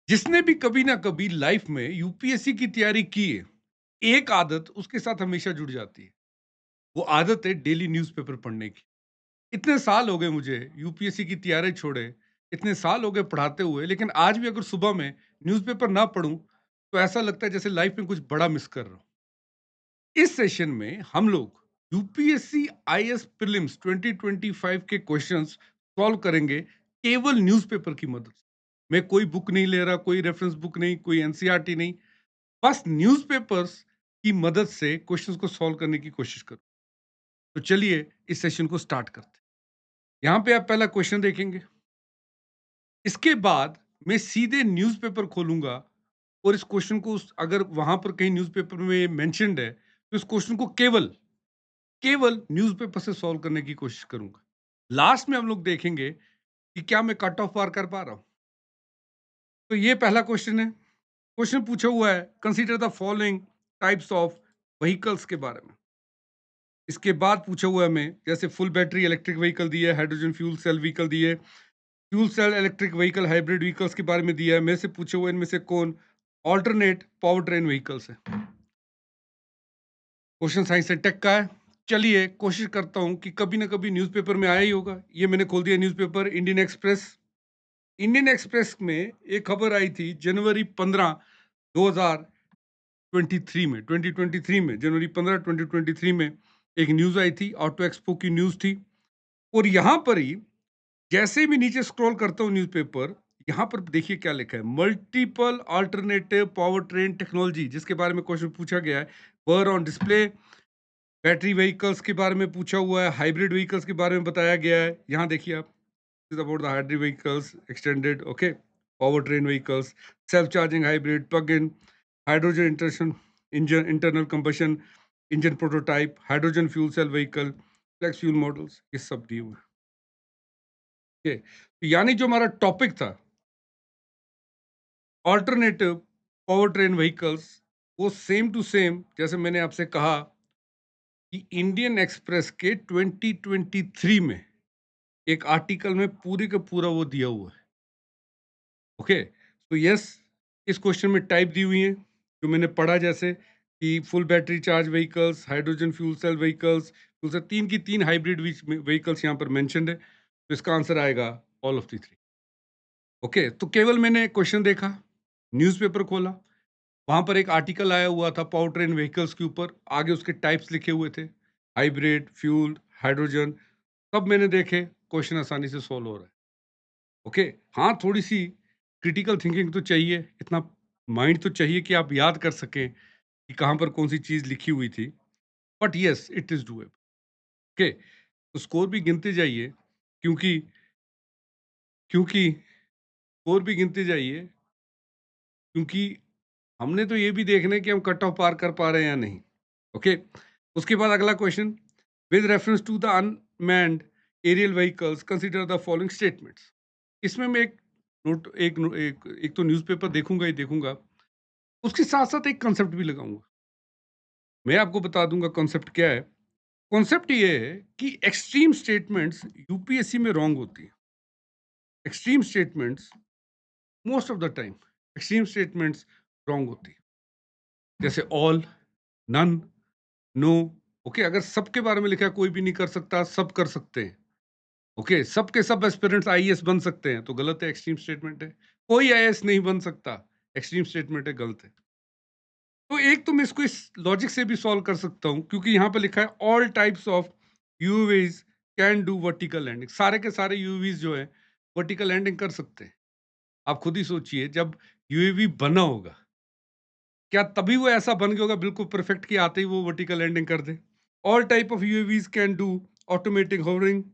जिसने भी कभी ना कभी लाइफ में यूपीएससी की तैयारी की है, एक आदत उसके साथ हमेशा जुड़ जाती है। वो आदत है डेली न्यूज़पेपर पढ़ने की। इतने साल हो गए मुझे यूपीएससी की तैयारी छोड़े, इतने साल हो गए पढ़ाते हुए, लेकिन आज भी अगर सुबह में न्यूज़पेपर ना पढूं, तो ऐसा लगता है जैसे लाइफ में कुछ बड़ा मिस कर रहा हूं। इस सेशन में हम लोग यूपीएससी आईएएस प्रीलिम्स 2025 के क्वेश्चंस सॉल्व करेंगे केवल न्यूज़पेपर की मदद से। मैं कोई बुक नहीं ले रहा, कोई रेफरेंस बुक नहीं, कोई एनसीईआरटी नहीं, बस न्यूज़पेपर्स की मदद से क्वेश्चंस को सॉल्व करने की कोशिश करूँ। तो चलिए इस सेशन को स्टार्ट करते हैं। यहाँ पे आप पहला क्वेश्चन देखेंगे। इसके बाद मैं सीधे न्यूज़पेपर खोलूँगा और इस क्वेश्चन को अगर वहाँ पर कहीं न्यूज़पेपर में मेंशन्ड है, तो इस क्वेश्चन को केवल केवल न्यूज़पेपर से सॉल्व करने की कोशिश करूँगा। लास्ट में हम लोग देखेंगे कि क्या मैं कट ऑफ पार कर पा रहा हूँ। तो ये पहला क्वेश्चन है। क्वेश्चन पूछा हुआ है, consider the following types of vehicles के बारे में। इसके बाद पूछा हुआ है हमें, जैसे फुल बैटरी इलेक्ट्रिक व्हीकल दी है, हाइड्रोजन फ्यूल सेल व्हीकल दी है, fuel cell electric vehicle, hybrid vehicles के बारे में दिया है। मेरे से पूछा हुआ है इनमें से कौन ऑल्टरनेट पावर ट्रेन व्हीकल्स है। क्वेश्चन साइंस एंड टेक का है। चलिए कोशिश करता हूं कि कभी ना कभी न्यूज़पेपर में आया ही होगा। ये मैंने खोल दिया newspaper Indian express. Indian express में एक खबर आई थी जनवरी 15 2023 में 2023 में जनवरी 15 2023 में एक न्यूज़ आई थी, ऑटो एक्सपो की न्यूज़ थी। और यहाँ पर ही जैसे भी नीचे स्क्रॉल करता हूँ न्यूज़पेपर, यहाँ पर देखिए क्या लिखा है, multiple alternative power train technology, जिसके बारे में क्वेश्चन पूछा गया है, were on display. Battery vehicles के बारे में पूछा हुआ है, हाइब्रिड व्हीकल्स के बारे में बताया गया है। यहाँ देखिए आप, is about the hybrid vehicles extended, okay, power train vehicles, self charging hybrid, plug in, hydrogen interaction engine, internal combustion engine prototype, hydrogen fuel cell vehicle, flex fuel models, ये सब दिए हुए हैं। ओके, यानी जो हमारा टॉपिक था alternative power train vehicles, वो सेम टू सेम जैसे मैंने आपसे कहा कि इंडियन एक्सप्रेस के 2023 में एक आर्टिकल में पूरी का पूरा वो दिया हुआ है। ओके, तो यस, इस क्वेश्चन में टाइप दी हुई है जो मैंने पढ़ा, जैसे कि full battery charge vehicles, hydrogen fuel cell vehicles, fuel cell, तीन की तीन हाइब्रिड व्हीकल्स यहाँ पर मेंशन्ड है। तो इसका आंसर आएगा all of the three. Okay, तो केवल मैंने क्वेश्चन देखा, न्यूज़पेपर खोला, वहाँ पर एक आर्टिकल आया हुआ था पावर ट्रेन व्हीकल्स के ऊपर, आगे उसके टाइप्स लिखे हुए थे, हाइब्रिड, फ्यूल, हाइड्रोजन, सब मैंने देखे, क्वेश्चन आसानी से सॉल्व हो रहा है। ओके, हाँ, थोड़ी-सी क्रिटिकल थिंकिंग तो चाहिए, इतना माइंड तो चाहिए कि आप याद कर सकें कि कहाँ पर कौन-सी चीज़ लिखी हुई थी, but yes it is doable. Okay, तो स्कोर भी गिनते जाइए, क्योंकि क्योंकि स्कोर भी गिनते जाइए, क्योंकि हमने तो ये भी देखना है कि हम कट ऑफ पार कर पा रहे हैं या नहीं। ओके, उसके बाद अगला question, with reference to the unmanned aerial vehicles consider the following statements. इसमें मैं एक तो न्यूज़पेपर देखूंगा ही देखूंगा, उसके साथ साथ एक कॉन्सेप्ट भी लगाऊंगा। मैं आपको बता दूंगा कॉन्सेप्ट क्या है। कॉन्सेप्ट ये है कि एक्सट्रीम स्टेटमेंट्स यूपीएससी में रॉन्ग होती है। Extreme statements most of the time extreme statements wrong होती है, जैसे ऑल, नन, नो। ओके, अगर सबके बारे में लिखा है कोई भी नहीं कर सकता, सब कर सकते हैं। ओके, सब के सब एस्पिरेंट्स आईएएस बन सकते हैं, तो गलत है, एक्सट्रीम स्टेटमेंट है। कोई आईएएस नहीं बन सकता, एक्सट्रीम स्टेटमेंट है, गलत है। तो एक तो मैं इसको इस लॉजिक से भी सॉल्व कर सकता हूँ, क्योंकि यहाँ पे लिखा है all types of UAVs can do vertical landing. सारे के सारे यूएवीज जो है वर्टिकल लैंडिंग कर सकते हैं। आप खुद ही सोचिए, जब यूएवी बना होगा, क्या तभी वो ऐसा बन गया होगा बिल्कुल परफेक्ट कि आते ही वो वर्टिकल लैंडिंग कर दे? All type of UAVs can do automatic hovering.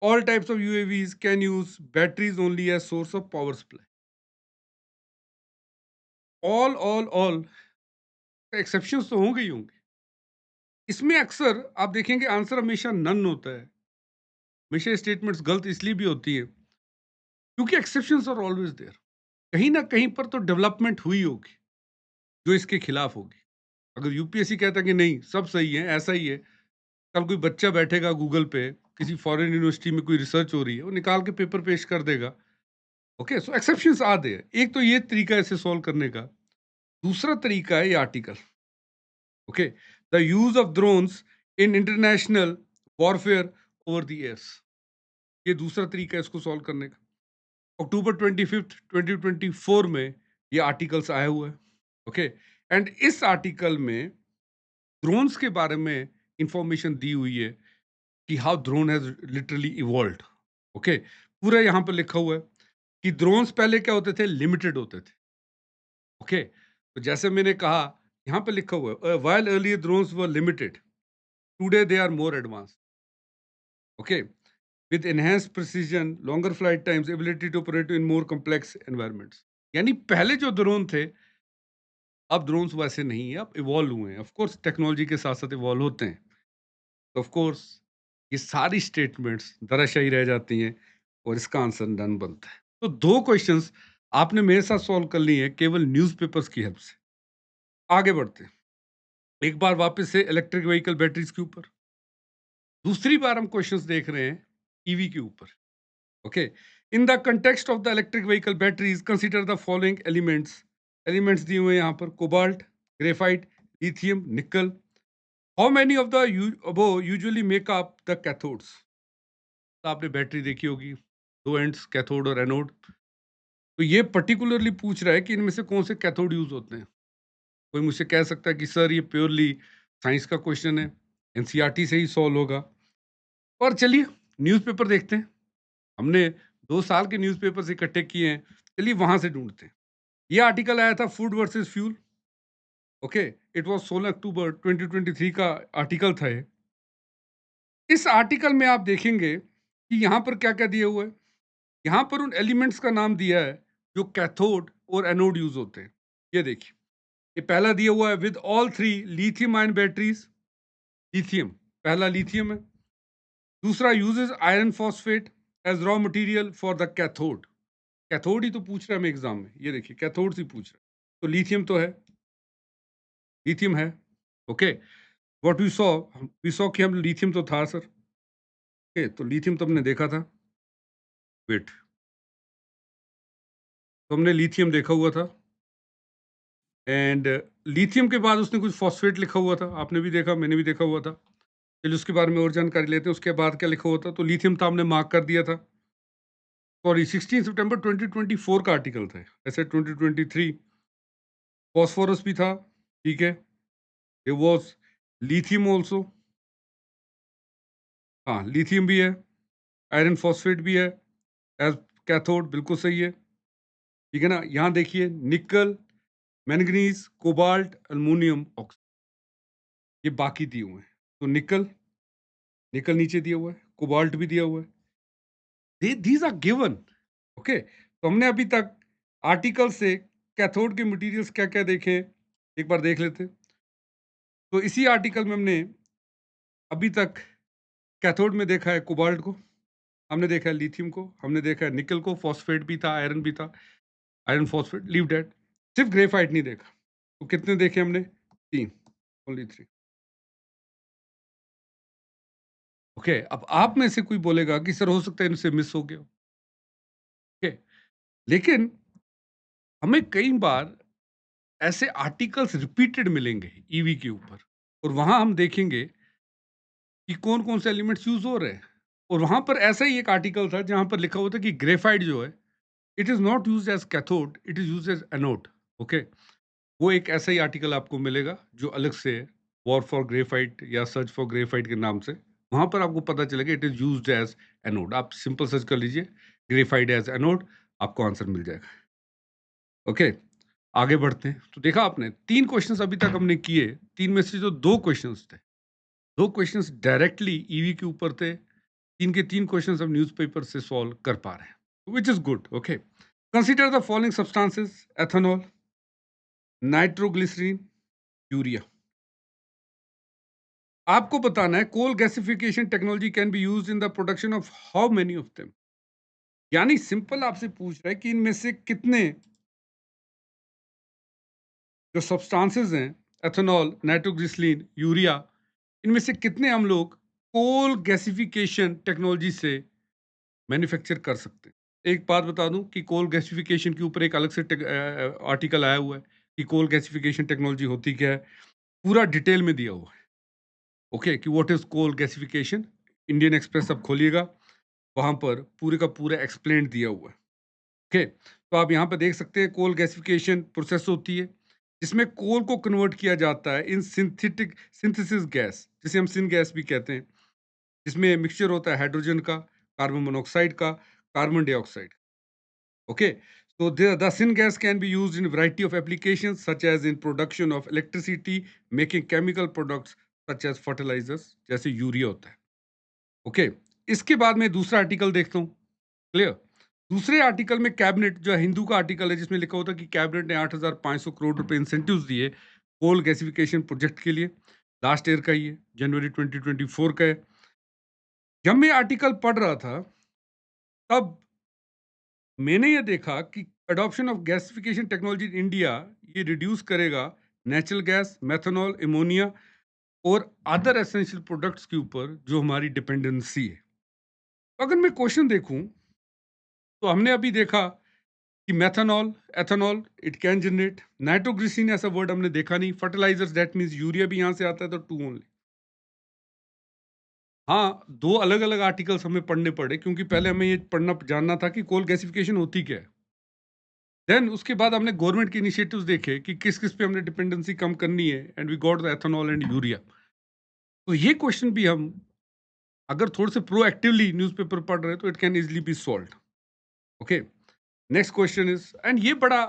All types of UAVs can use batteries only as source of power supply. All exceptions तो होंगे ही होंगे। इसमें अक्सर आप देखेंगे आंसर हमेशा नन होता है। हमेशा स्टेटमेंट्स गलत इसलिए भी होती है क्योंकि एक्सेप्शंस आर ऑलवेज देयर। कहीं ना कहीं पर तो डेवलपमेंट हुई होगी जो इसके खिलाफ होगी। अगर यूपीएससी कहता है कि नहीं सब सही है, ऐसा ही है, कल कोई बच्चा बैठेगा गूगल पे, किसी फॉरेन यूनिवर्सिटी में कोई रिसर्च हो रही है, वो निकाल के पेपर पेश कर देगा, okay, so exceptions are there. एक तो ये तरीका है इसे सॉल्व करने का। दूसरा तरीका है ये article. Okay, the use of drones in international warfare over the airs. ये दूसरा तरीका है इसको सॉल्व करने का। अक्टूबर 25 2024 में ये आर्टिकल्स आया हुआ है। ओके, एंड इस आर्टिकल में ड्रोन्स के बारे में इंफॉर्मेशन दी हुई है कि how drone has literally evolved. Okay, पूरा यहाँ पर लिखा हुआ है कि ड्रोन्स पहले क्या होते थे, लिमिटेड होते थे। ओके, तो जैसे मैंने कहा, यहाँ पे लिखा हुआ है while earlier drones were limited, today they are more advance. Okay, with enhanced precision, longer flight times, ability to operate in more complex environments। यानी पहले जो ड्रोन थे, अब ड्रोन्स वैसे नहीं है, अब इवॉल्व हुए हैं। ऑफ कोर्स टेक्नोलॉजी के साथ साथ इवॉल्व होते हैं। तो ऑफ कोर्स ये सारी स्टेटमेंट्स धराशायी रह जाती हैं और इसका आंसर डन बनता है। तो दो क्वेश्चंस आपने मेरे साथ सॉल्व कर लिए हैं केवल न्यूज़पेपर्स की हेल्प से। आगे बढ़ते हैं। एक बार वापस से इलेक्ट्रिक व्हीकल बैटरीज के ऊपर, दूसरी बार हम क्वेश्चंस देख रहे हैं ईवी के ऊपर। Okay, in the context of the electric vehicle batteries consider the following elements. Elements दिए हुए हैं यहाँ पर, कोबाल्ट, ग्रेफाइट, लिथियम, निकल। How many of the above usually make up the cathodes. तो आपने बैटरी देखी होगी, दो एंड्स, कैथोड और एनोड। तो ये पर्टिकुलरली पूछ रहा है कि इनमें से कौन से कैथोड यूज होते हैं। कोई मुझसे कह सकता है कि सर ये प्योरली साइंस का क्वेश्चन है, एनसीईआरटी से ही सॉल्व होगा। और चलिए न्यूज़पेपर देखते हैं। हमने 2 साल के न्यूज़पेपर्स इकट्ठे किए हैं, चलिए वहाँ से ढूँढते हैं। ये आर्टिकल आया था food versus fuel. Okay, it was 16 अक्टूबर 2023 का आर्टिकल था ये। इस आर्टिकल में आप देखेंगे कि यहाँ पर क्या-क्या दिया हुआ है। यहाँ पर उन एलिमेंट्स का नाम दिया है जो कैथोड और एनोड यूज़ होते हैं। ये देखिए, ये पहला दिया हुआ है with all 3 lithium ion batteries. Lithium, पहला लिथियम है। दूसरा uses iron phosphate as raw material for the cathode. Cathode ही तो पूछ रहा है हमें एग्जाम में, ये देखिए कैथोड से पूछ रहा है। तो लिथियम तो है, लिथियम है। ओके, व्हाट वी सॉ कि हम लिथियम तो था सर। ओके, तो लिथियम तो हमने देखा था। वेट, तो हमने लिथियम देखा हुआ था। एंड लिथियम के बाद उसने कुछ फॉस्फेट लिखा हुआ था, आपने भी देखा, मैंने भी देखा हुआ था। चलिए उसके बारे में और जानकारी लेते हैं। उसके बाद क्या लिखा हुआ था, तो लिथियम था, हमने मार्क कर दिया था। सॉरी, 16 सितंबर 2024 का आर्टिकल था, ऐसे 2023। फॉस्फोरस भी था, ठीक है। it was lithium also। हाँ, लिथियम भी है, आयरन फॉस्फेट भी है एज कैथोड, बिल्कुल सही है। ठीक है ना। यहाँ देखिए निकल, मैंगनीज, कोबाल्ट, अल्मुनियम ऑक्साइड, ये बाकी दिए हुए हैं। तो निकल, निकल नीचे दिया हुआ है, कोबाल्ट भी दिया हुआ है। These are given. ओके, तो हमने अभी तक आर्टिकल से कैथोड के मटेरियल्स क्या क्या देखे हैं, एक बार देख लेते हैं। तो इसी आर्टिकल में हमने अभी तक कैथोड में देखा है कोबाल्ट को, हमने देखा है लिथियम को, हमने देखा है निकल को, फॉस्फेट भी था, आयरन भी था, आयरन फॉस्फेट, लीव डेट। सिर्फ ग्रेफाइट नहीं देखा। तो कितने देखे हमने, 3, ओनली 3। ओके, अब आप में से कोई बोलेगा कि सर हो सकता है इनसे मिस हो गया। ओके, लेकिन हमें कई बार ऐसे आर्टिकल्स रिपीटेड मिलेंगे ईवी के ऊपर, और वहां हम देखेंगे कि कौन कौन से एलिमेंट्स यूज हो रहे हैं। और वहां पर ऐसा ही एक आर्टिकल था जहां पर लिखा हुआ था कि ग्रेफाइट जो है, it is not use as cathode, it is use as anode. Okay, वो एक ऐसा ही आर्टिकल आपको मिलेगा जो अलग से है, वॉर फॉर ग्रेफाइट या सर्च फॉर ग्रेफाइट के नाम से। वहां पर आपको पता चलेगा it is used as anode. आप सिंपल सर्च कर लीजिए ग्रेफाइट एज एनोड, आपको आंसर मिल जाएगा। ओके, आगे बढ़ते हैं। तो देखा आपने 3 क्वेश्चंस अभी तक हमने किए, 3 में से जो 2 क्वेश्चंस थे, 2 क्वेश्चंस डायरेक्टली ईवी के ऊपर थे। 3 के 3 क्वेश्चंस हम न्यूज़पेपर से सॉल्व कर पा रहे हैं, which is good. Okay, consider the following substances, ethanol, nitroglycerine, urea. आपको बताना है coal gasification technology can be used in the production of how many of them. यानी सिंपल आपसे पूछ रहा है कि इनमें से कितने जो सब्सटेंसेस हैं, एथेनॉल, नाइट्रोग्लिसरीन, यूरिया, इनमें से कितने हम लोग कोल गैसिफिकेशन टेक्नोलॉजी से मैन्युफैक्चर कर सकते हैं। एक बात बता दूँ कि कोल गैसिफिकेशन के ऊपर एक अलग से आर्टिकल आया हुआ है कि कोल गैसिफिकेशन टेक्नोलॉजी होती क्या है? पूरा डिटेल में दिया हुआ है। ओके, कि what is coal gasification? Indian Express आप खोलिएगा, वहाँ पर पूरे का पूरा एक्सप्लेन्ड दिया हुआ है। ओके, तो आप यहाँ पे देख सकते हैं कोल गैसिफिकेशन प्रोसेस होती है, जिसमें कोल को कन्वर्ट किया जाता है इन सिंथेसिस गैस, जिसे हम सिन गैस भी कहते हैं, जिसमें मिक्सचर होता है हाइड्रोजन का, कार्बन मोनोऑक्साइड का, carbon dioxide. Okay, so the syngas can be used in a variety of applications, such as in production of electricity, making chemical products such as fertilizers, जैसे urea होता है. Okay, इसके बाद मैं दूसरा article देखता हूँ. क्लियर? दूसरे आर्टिकल में कैबिनेट, जो हिंदू का आर्टिकल है, जिसमें लिखा होता है कि कैबिनेट ने 8,500 करोड़ रुपए इंसेंटिव्स दिए कोल गैसिफिकेशन प्रोजेक्ट के लिए. लास्ट ईयर का ही है, जनवरी 2024 का है. जब मैं आर्टिकल पढ़ रहा था, तब मैंने ये देखा कि adoption of gasification technology in India ये रिड्यूस करेगा नेचुरल गैस, मेथनॉल, अमोनिया और अदर एसेंशियल प्रोडक्ट्स के ऊपर जो हमारी डिपेंडेंसी है. तो अगर मैं क्वेश्चन देखूं, तो हमने अभी देखा कि methanol, ethanol it can generate. Nitroglycerine ऐसा वर्ड हमने देखा नहीं. फर्टिलाइजर्स, दैट मींस यूरिया भी यहां से आता है, तो टू ओनली. हाँ, दो अलग अलग आर्टिकल्स हमें पढ़ने पड़े, क्योंकि पहले हमें ये पढ़ना जानना था कि कोल गैसिफिकेशन होती क्या है. देन उसके बाद हमने गवर्नमेंट के इनिशिएटिव्स देखे कि किस-किस पे हमने डिपेंडेंसी कम करनी है, and we got the ethanol and urea. तो ये क्वेश्चन भी हम अगर थोड़े से प्रोएक्टिवली न्यूज़पेपर पढ़ रहे हैं, तो it can easily B solved. Okay, next question is, and ये बड़ा,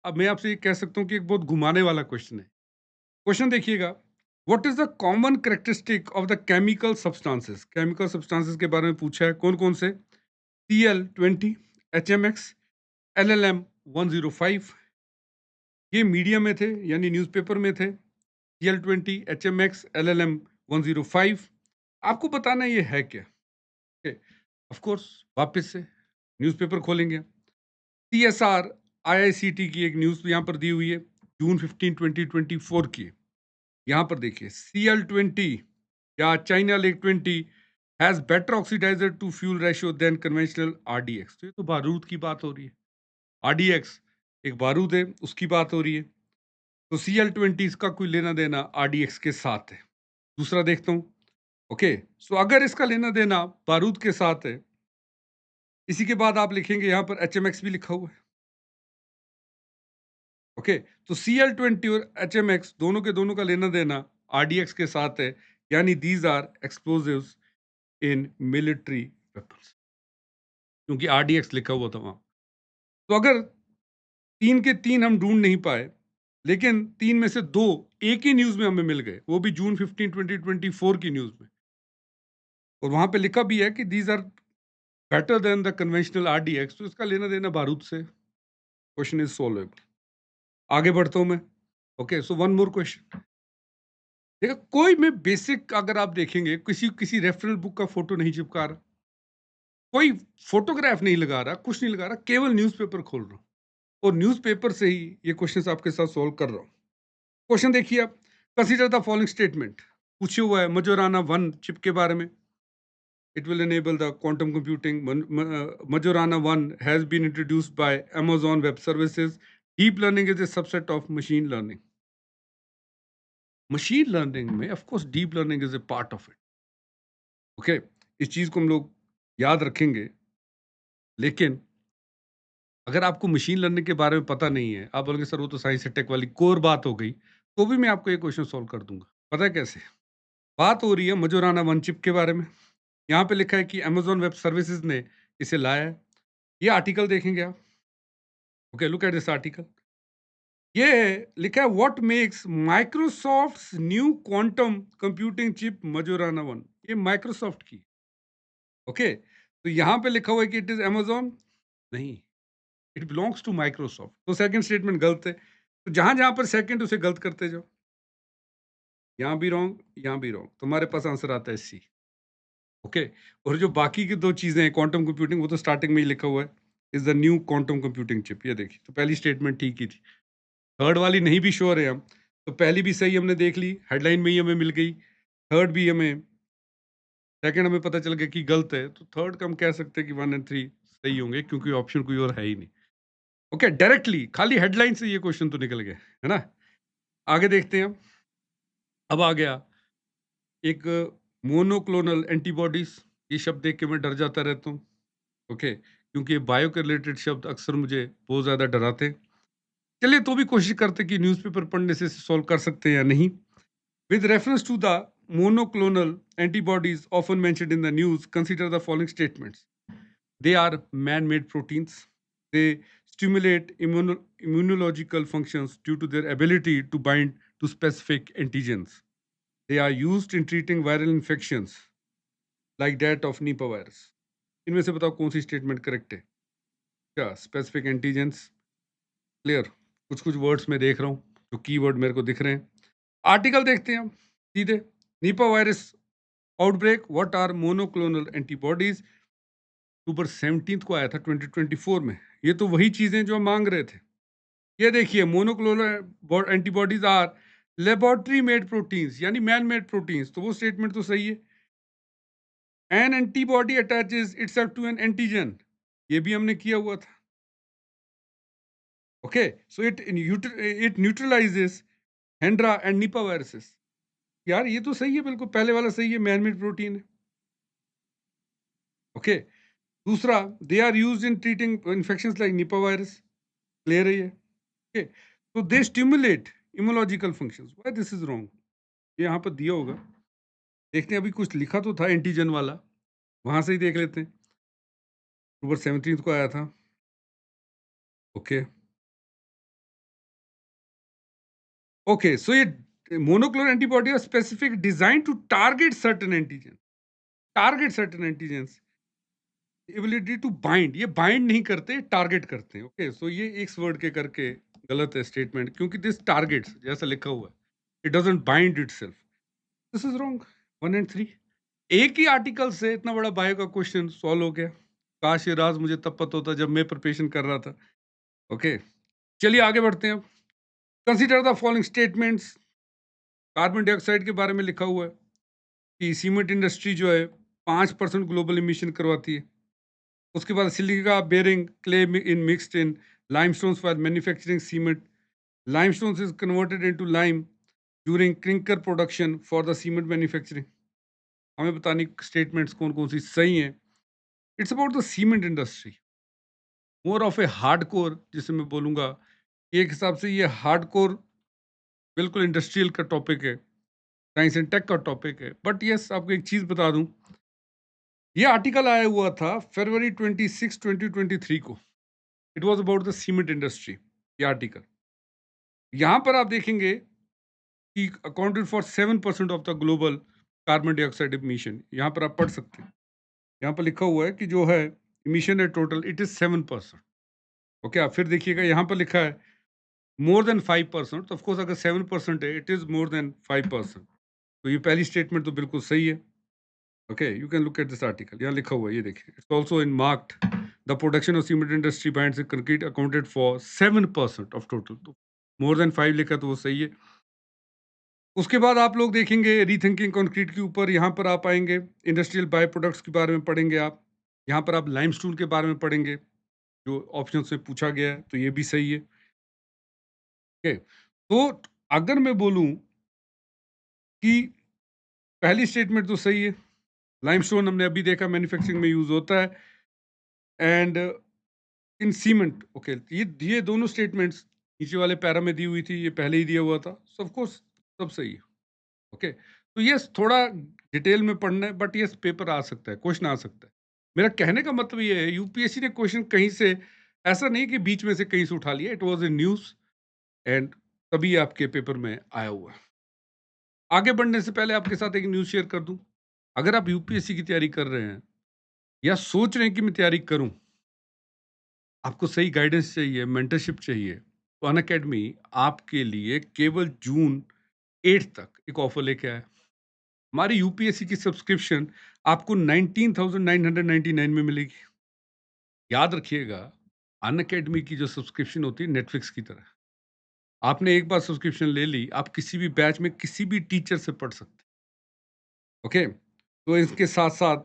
अब मैं आपसे ये कह सकता हूँ कि एक बहुत घुमाने वाला क्वेश्चन है. क्वेश्चन देखिएगा, what is the common characteristic of the chemical substances? Chemical substances के बारे में पूछा है. कौन-कौन से? Cl20, HMX, LLM-105. ये मीडिया में थे, यानी न्यूज़पेपर में थे. Cl20, HMX, LLM-105. आपको बताना ये है क्या? ओके, ऑफ कोर्स वापस से न्यूज़पेपर खोलेंगे. CSR IICT की एक न्यूज़ यहाँ पर दी हुई है, जून 15, 2024 की. यहाँ पर देखिए, Cl20 या China Lake 20 has better oxidizer to fuel ratio than conventional RDX. तो ये तो बारूद की बात हो रही है. RDX एक बारूद है, उसकी बात हो रही है. तो Cl20 इसका कोई लेना देना RDX के साथ है. दूसरा देखता हूँ. ओके, सो अगर इसका लेना देना बारूद के साथ है, इसी के बाद आप लिखेंगे यहाँ पर HMX भी लिखा हुआ है. ओके, तो Cl20 और HMX दोनों के दोनों का लेना देना RDX के साथ है, यानी these are explosives in military weapons, क्योंकि RDX लिखा हुआ था वहां. तो अगर तीन के तीन हम ढूंढ नहीं पाए, लेकिन तीन में से दो एक ही न्यूज में हमें मिल गए, वो भी जून 15, 2024 की न्यूज में, और वहां पे लिखा भी है कि these are better than the conventional RDX, तो इसका लेना देना बारूद से. Question is solvable. आगे बढ़ता हूं मैं. Okay, so one more question. देखो, कोई में बेसिक अगर आप देखेंगे, किसी किसी रेफरल बुक का फोटो नहीं चिपका रहा, कोई फोटोग्राफ नहीं लगा रहा, कुछ नहीं लगा रहा, केवल न्यूज़पेपर खोल रहा हूं, और न्यूज़पेपर से ही ये क्वेश्चन आपके साथ सॉल्व कर रहा हूं. क्वेश्चन देखिए आप. Consider the following statement. पूछे हुआ है मजोराना 1 चिप के बारे में. It will enable the quantum computing. Majorana 1 has been introduced by Amazon Web Services. Deep learning is a subset of machine learning. Machine learning में, of course, deep learning is a part of it. Okay? इस चीज को हम लोग याद रखेंगे. लेकिन अगर आपको मशीन लर्निंग के बारे में पता नहीं है, आप बोलेंगे सर वो तो साइंस टेक वाली कोर बात हो गई, तो भी मैं आपको ये क्वेश्चन सॉल्व कर दूंगा. पता है कैसे? बात हो रही है मजोराना 1 चिप के बारे में. यहाँ पे लिखा है कि Amazon वेब सर्विसेज ने इसे लाया है. ये आर्टिकल देखेंगे आप. Okay, look at this article. ये लिखा है, what makes Microsoft new quantum computing chip Majorana 1. ये माइक्रोसॉफ्ट की. ओके, तो यहाँ पे लिखा हुआ है कि इट इज Amazon. नहीं, इट बिलोंग्स टू माइक्रोसॉफ्ट. तो सेकंड स्टेटमेंट गलत है. तो जहां जहां पर सेकंड, उसे गलत करते जाओ. यहाँ भी रॉन्ग, यहाँ भी रॉन्ग. तुम्हारे पास आंसर आता है सी. ओके, और जो बाकी की दो चीजें हैं, क्वांटम कंप्यूटिंग, वो तो स्टार्टिंग में ही लिखा हुआ है, is the new quantum computing chip. ये देखिए, तो पहली स्टेटमेंट ठीक ही थी. थर्ड वाली नहीं भी श्योर है हम, तो पहली भी सही हमने देख ली, हेडलाइन में ही हमें मिल गई. थर्ड भी हमें, सेकंड हमें पता चल गया कि गलत है, तो थर्ड का हम कह सकते हैं कि 1 और 3 सही होंगे क्योंकि ऑप्शन कोई और है ही नहीं। ओके, डायरेक्टली खाली हेडलाइन से ये क्वेश्चन तो निकल गए, है ना? आगे देखते हैं हम। अब आ गया एक मोनोक्लोनल एंटीबॉडीज़। ये शब्द देख के मैं डर जाता रहता हूँ, ओके? क्योंकि ये बायो के रिलेटेड शब्द अक्सर मुझे बहुत ज़्यादा डराते हैं। चलिए तो भी कोशिश करते हैं कि न्यूज़पेपर पढ़ने से सॉल्व कर सकते हैं या नहीं। With reference to the monoclonal antibodies often mentioned in the news, consider the following statements. They are man made proteins. They stimulate immunological functions due to their ability to bind to specific antigens. They are used in treating viral infections like that of Nipah virus. इनमें से बताओ कौन सी statement correct है? क्या specific antigens? Clear? कुछ कुछ words मैं देख रहा हूँ जो कीवर्ड मेरे को दिख रहे हैं। आर्टिकल देखते हैं हम सीधे। Nipah virus outbreak, what are monoclonal antibodies, अक्टूबर 17 को आया था 2024 में। ये तो वही चीजें जो हम मांग रहे थे। ये देखिए, monoclonal antibodies are laboratory made proteins, यानी मैन मेड प्रोटीन्स, तो वो स्टेटमेंट तो सही है। An antibody attaches itself to an antigen, ये भी हमने किया हुआ था। Okay, so it neutralizes Hendra and Nipah viruses. यार ये तो सही है, बिल्कुल पहले वाला सही है, मैन मेड प्रोटीन है। ओके, दूसरा, they are used in treating infections like Nipah virus, clear है ये। ओके, तो they stimulate immunological functions, why this is wrong? ये यहाँ पर दिया होगा, देखते हैं। अभी कुछ लिखा तो था एंटीजन वाला, वहां से ही देख लेते हैं। अक्टूबर 17 को आया था। ओके, ओके, सो ये monoclonal antibody are specific design to target certain antigen, target certain antigens, ability to bind, ये बाइंड नहीं करते, टारगेट करते हैं। ओके, सो ये एक वर्ड के करके गलत है स्टेटमेंट, क्योंकि दिस टारगेट्स जैसा लिखा हुआ है, it doesn't bind itself. This is wrong. 1 and 3, एक ही आर्टिकल से इतना बड़ा बायो का क्वेश्चन सॉल्व हो गया। काश ये राज मुझे तब पता होता जब मैं प्रिपरेशन कर रहा था। ओके, चलिए आगे बढ़ते हैं। Consider the following statements. Carbon dioxide के बारे में लिखा हुआ है कि सीमेंट इंडस्ट्री जो है 5% ग्लोबल इमिशन करवाती है। उसके बाद silica bearing clay in mixed in limestones for manufacturing cement, limestones is converted into lime during clinker production for the cement manufacturing. हमें बतानी स्टेटमेंट्स कौन कौन सी सही हैं। It's about the cement industry, more of a hardcore, जिसे मैं बोलूँगा एक हिसाब से ये हार्डकोर बिल्कुल इंडस्ट्रियल का टॉपिक है, साइंस एंड टेक का टॉपिक है। बट यस, आपको एक चीज़ बता दूँ, ये आर्टिकल आया हुआ था फरवरी 26, 2023 को। It was about the cement industry, ये आर्टिकल। यहाँ पर आप देखेंगे कि accounted for 7% of the global carbon dioxide emission. यहाँ पर आप पढ़ सकते हैं। यहाँ पर लिखा हुआ है कि जो है इमिशन है टोटल, इट इज़ 7%। ओके, आप फिर देखिएगा, यहाँ पर लिखा है मोर देन 5%। तो ऑफ कोर्स अगर 7% है, इट इज़ मोर देन 5%। तो ये पहली स्टेटमेंट तो बिल्कुल सही है। Okay, you can look at this article, यहाँ लिखा हुआ है, ये देखिए। It's also in marked the production of cement industry binds concrete accounted for 7% of total. तो मोर देन 5 लिखा तो वो सही है। उसके बाद आप लोग देखेंगे रीथिंकिंग कंक्रीट के ऊपर, यहाँ पर आप आएंगे इंडस्ट्रियल बाय प्रोडक्ट्स के बारे में पढ़ेंगे आप। यहाँ पर आप लाइमस्टोन के बारे में पढ़ेंगे, जो ऑप्शन से पूछा गया है, तो ये भी सही है। ओके, तो अगर मैं बोलूँ कि पहली स्टेटमेंट तो सही है, लाइमस्टोन हमने अभी देखा मैन्युफैक्चरिंग में यूज़ होता है, एंड इन सीमेंट। ओके, ये दोनों स्टेटमेंट्स नीचे वाले पैरा में दी हुई थी, ये पहले ही दिया हुआ था, सो ऑफ कोर्स सब सही है। ओके, तो यस, थोड़ा डिटेल में पढ़ना है, बट यस पेपर आ सकता है, क्वेश्चन आ सकता है। मेरा कहने का मतलब ये है, यूपीएससी ने क्वेश्चन कहीं से, ऐसा नहीं कि बीच में से कहीं से उठा लिया, it was in news and तभी आपके पेपर में आया हुआ है। आगे बढ़ने से पहले आपके साथ एक न्यूज़ शेयर कर दूं। अगर आप यूपीएससी की तैयारी कर रहे हैं या सोच रहे हैं कि मैं तैयारी करूं, आपको सही गाइडेंस चाहिए, मेंटरशिप चाहिए, तो अनअकैडमी आपके लिए केवल जून 8 तक एक ऑफर लेके आया है। हमारी यूपीएससी की सब्सक्रिप्शन आपको 19,999 में मिलेगी। याद रखिएगा, अनअकैडमी की जो सब्सक्रिप्शन होती है नेटफ्लिक्स की तरह। आपने एक बार सब्सक्रिप्शन ले ली, आप किसी भी बैच में किसी भी टीचर से पढ़ सकते हैं। ओके, तो इसके साथ साथ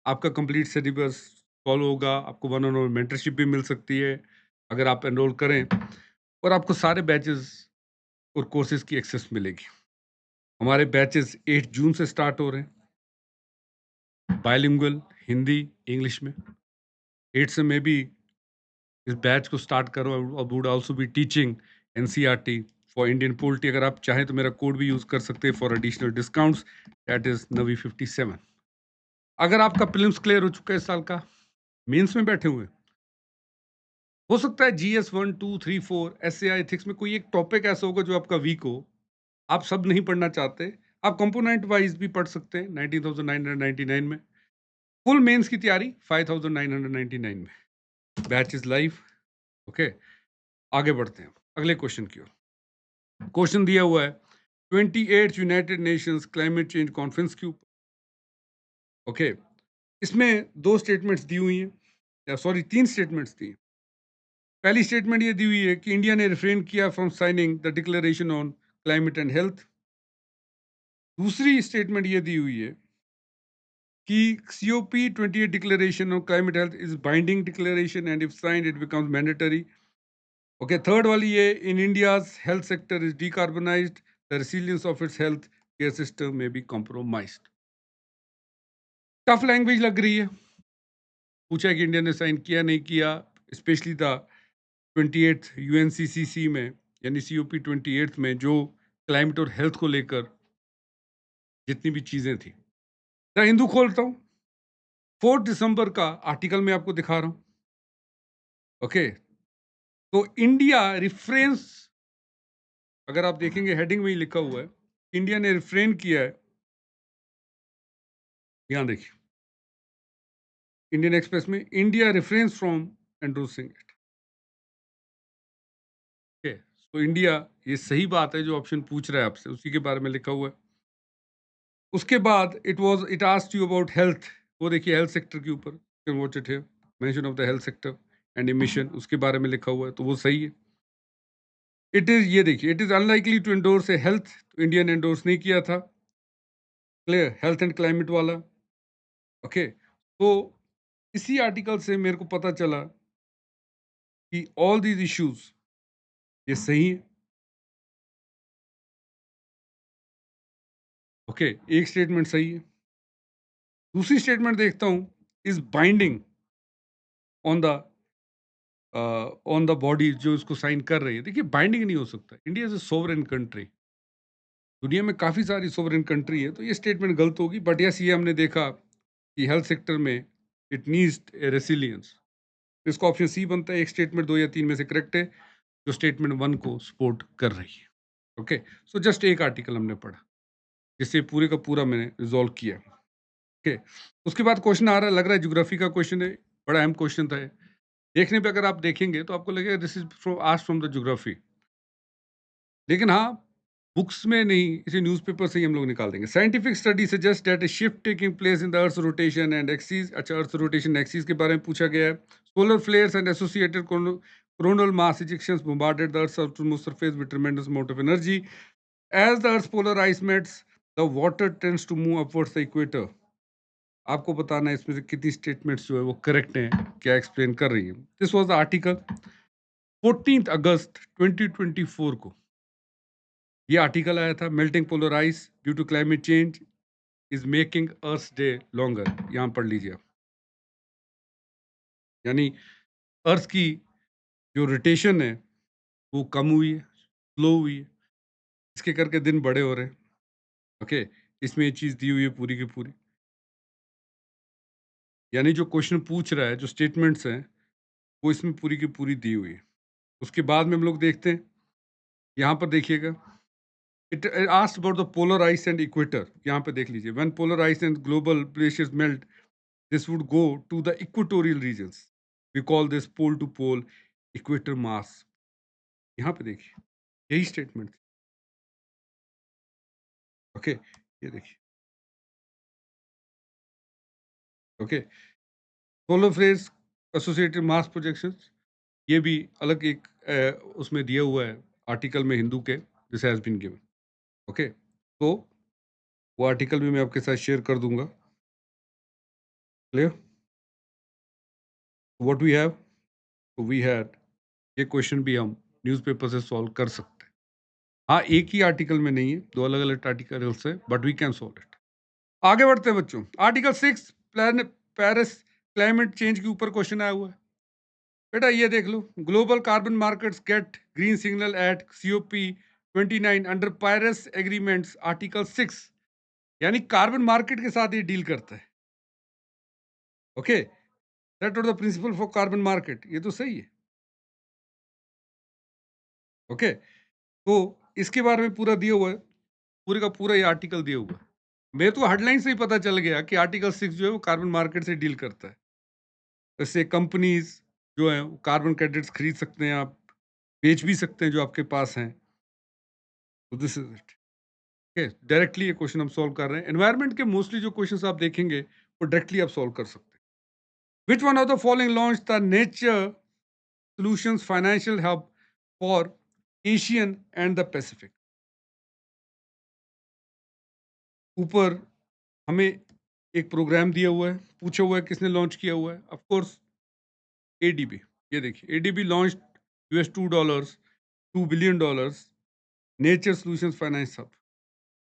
आपका कंप्लीट सिलेबस, फॉलो होगा, आपको वन ऑन वन मेंटरशिप भी मिल सकती है, अगर आप एनरोल करें और आपको सारे बैचेज़ और कोर्सेज़ की एक्सेस मिलेगी। हमारे बैचेज़ 8 जून से स्टार्ट हो रहे हैं, बाइलिंगुअल हिंदी, इंग्लिश में। 8 से मैं भी इस बैच को स्टार्ट कर रहा हूँ और would also be teaching NCERT for Indian polity. अगर आप चाहें तो मेरा कोड भी यूज़ कर सकते हैं for additional discounts, that is Navi 57। अगर आपका प्रीलिम्स क्लियर हो चुका है इस साल का, मेंस में बैठे हुए हैं, हो सकता है जीएस 1, 2, 3, 4, एसएआई एथिक्स में कोई एक टॉपिक ऐसा होगा जो आपका वीक हो, आप सब नहीं पढ़ना चाहते, आप कंपोनेंट वाइज़ भी पढ़ सकते हैं 19,999 में। फुल मेंस की तैयारी 5,999 में। Batch is live, okay? आगे बढ़ते हैं, अगले क्वेश्चन की ओर। क्वेश्चन दिया हुआ है 28th United Nations climate change conference के ऊपर, ओके? इसमें 2 स्टेटमेंट्स दी हुई हैं, या सॉरी 3 स्टेटमेंट्स दी हैं। पहली स्टेटमेंट ये दी हुई है कि इंडिया ने रिफ्रेन किया from signing the declaration on climate and health. दूसरी स्टेटमेंट ये दी हुई है कि COP 28 declaration on climate health is binding declaration and if signed it becomes mandatory. Okay, third वाली ये in India's health sector is decarbonised, the resilience of its health care system में be compromised. Tough language लग रही है, पूछा है कि India ने साइन किया नहीं किया, स्पेशली द 28th यूएनसीसीसी में, यानी COP 28 में जो क्लाइमेट और हेल्थ को लेकर जितनी भी चीजें थी। द हिंदू खोलता हूँ, 4 दिसंबर का आर्टिकल मैं आपको दिखा रहा हूँ, ओके? तो इंडिया रिफ्रेंस, अगर आप देखेंगे हेडिंग में ही लिखा हुआ है, इंडिया ने रिफ्रेन किया है। ध्यान देखिए, इंडियन एक्सप्रेस में India reference from endorsing it, okay? तो इंडिया, ये सही बात है, जो ऑप्शन पूछ रहा है आपसे उसी के बारे में लिखा हुआ है। उसके बाद it asked you about health, वो देखिए हेल्थ सेक्टर के ऊपर, can watch it here, mention of the health sector and emission, उसके बारे में लिखा हुआ है, तो वो सही है। इट इज, ये देखिए, it is unlikely to endorse a health, तो इंडिया ने एंडोर्स नहीं किया था। क्लियर, हेल्थ एंड क्लाइमेट वाला, ओके? तो इसी आर्टिकल से मेरे को पता चला कि ऑल दीज इश्यूज ये सही है, ओके? एक स्टेटमेंट सही है, दूसरी स्टेटमेंट देखता हूं, is binding on the on the body जो इसको साइन कर रही है। देखिए, बाइंडिंग नहीं हो सकता, India is a sovereign country, दुनिया में काफ़ी सारी सोवरेन कंट्री है, तो ये स्टेटमेंट गलत होगी। बट यस, ये हमने देखा कि हेल्थ सेक्टर में इट नीड्स ए रेसिलियंस, इसका ऑप्शन सी बनता है। एक स्टेटमेंट 2 या 3 में से करेक्ट है, जो स्टेटमेंट 1 को सपोर्ट कर रही है, ओके? सो जस्ट एक आर्टिकल हमने पढ़ा, जिससे पूरे का पूरा मैंने रिजॉल्व किया, ओके? उसके बाद क्वेश्चन आ रहा है, लग रहा है ज्योग्राफी का क्वेश्चन है, बड़ा अहम क्वेश्चन था ये। देखने पे अगर आप देखेंगे तो आपको लगेगा this is from asked from the geography, लेकिन हाँ, बुक्स में नहीं, इसे न्यूज़पेपर से ही हम लोग निकाल देंगे। Scientific study suggest that A shift taking place in the earth rotation and axis, अच्छा, अर्थ रोटेशन एक्सिस के बारे में पूछा गया है। Solar flares and associated coronal mass ejections bombarded the earth's outermost surface with tremendous amount of energy. As the earth's polar ice melts, the water tends to move upwards the equator. आपको बताना है इसमें से कितनी statements जो है वो correct हैं, क्या एक्सप्लेन कर रही है। दिस वाज द आर्टिकल 14 अगस्त 2024 को ये आर्टिकल आया था, melting polar ice due to climate change is making earth day longer. यहाँ पढ़ लीजिए आप, यानी अर्थ की जो रोटेशन है वो कम हुई है, स्लो हुई है, इसके करके दिन बड़े हो रहे हैं, ओके? इसमें ये चीज़ दी हुई है पूरी की पूरी, यानी जो क्वेश्चन पूछ रहा है, जो स्टेटमेंट्स हैं, वो इसमें पूरी की पूरी दी हुई है। उसके बाद में हम लोग देखते हैं, यहाँ पर देखिएगा, it asked about the polar ice and equator. यहाँ पे देख लीजिए, when polar ice and global glaciers melt, this would go to the equatorial regions. We call this pole to pole equator mass. यहाँ पे देखिए, यही स्टेटमेंट, ओके? ये देखिए, ओके? सोलर फ्लेयर्स एसोसिएटेड मास प्रोजेक्शंस, ये भी अलग एक उसमें दिया हुआ है आर्टिकल में हिंदू के, this has been given, okay? तो वो आर्टिकल भी मैं आपके साथ शेयर कर दूंगा। Clear? What we have, we had ये क्वेश्चन भी हम न्यूज़पेपर से सॉल्व कर सकते हैं। हाँ, एक ही आर्टिकल में नहीं है, 2 अलग-अलग आर्टिकल से, but we can solve it. आगे बढ़ते हैं बच्चों। Article 6 plan Paris climate change के ऊपर क्वेश्चन आया हुआ है। बेटा ये देख लो, global carbon markets get green signal at COP 29 under Paris agreements article 6, यानी कार्बन मार्केट के साथ ये डील करता है। Okay, that are the principle for carbon market, ये तो सही है। ओके, तो इसके बारे में पूरा दिया हुआ है, पूरे का पूरा ये आर्टिकल दिया हुआ है। मेरे तो हेडलाइन से ही पता चल गया कि आर्टिकल 6 जो है वो कार्बन मार्केट से डील करता है। जैसे कंपनीज जो है कार्बन क्रेडिट्स खरीद सकते हैं, आप बेच भी सकते हैं जो आपके पास हैं। तो this is it. Okay, directly ये क्वेश्चन हम सॉल्व कर रहे हैं। एनवायरनमेंट के मोस्टली जो क्वेश्चंस आप देखेंगे वो डायरेक्टली आप सॉल्व कर सकते हैं। Which one of the following launch the nature solutions financial hub for Asian and the Pacific. ऊपर हमें एक प्रोग्राम दिया हुआ है, पूछा हुआ है किसने लॉन्च किया हुआ है। Of course ADB. ये देखिए, ADB launch $2, $2 billion, nature solutions finance hub.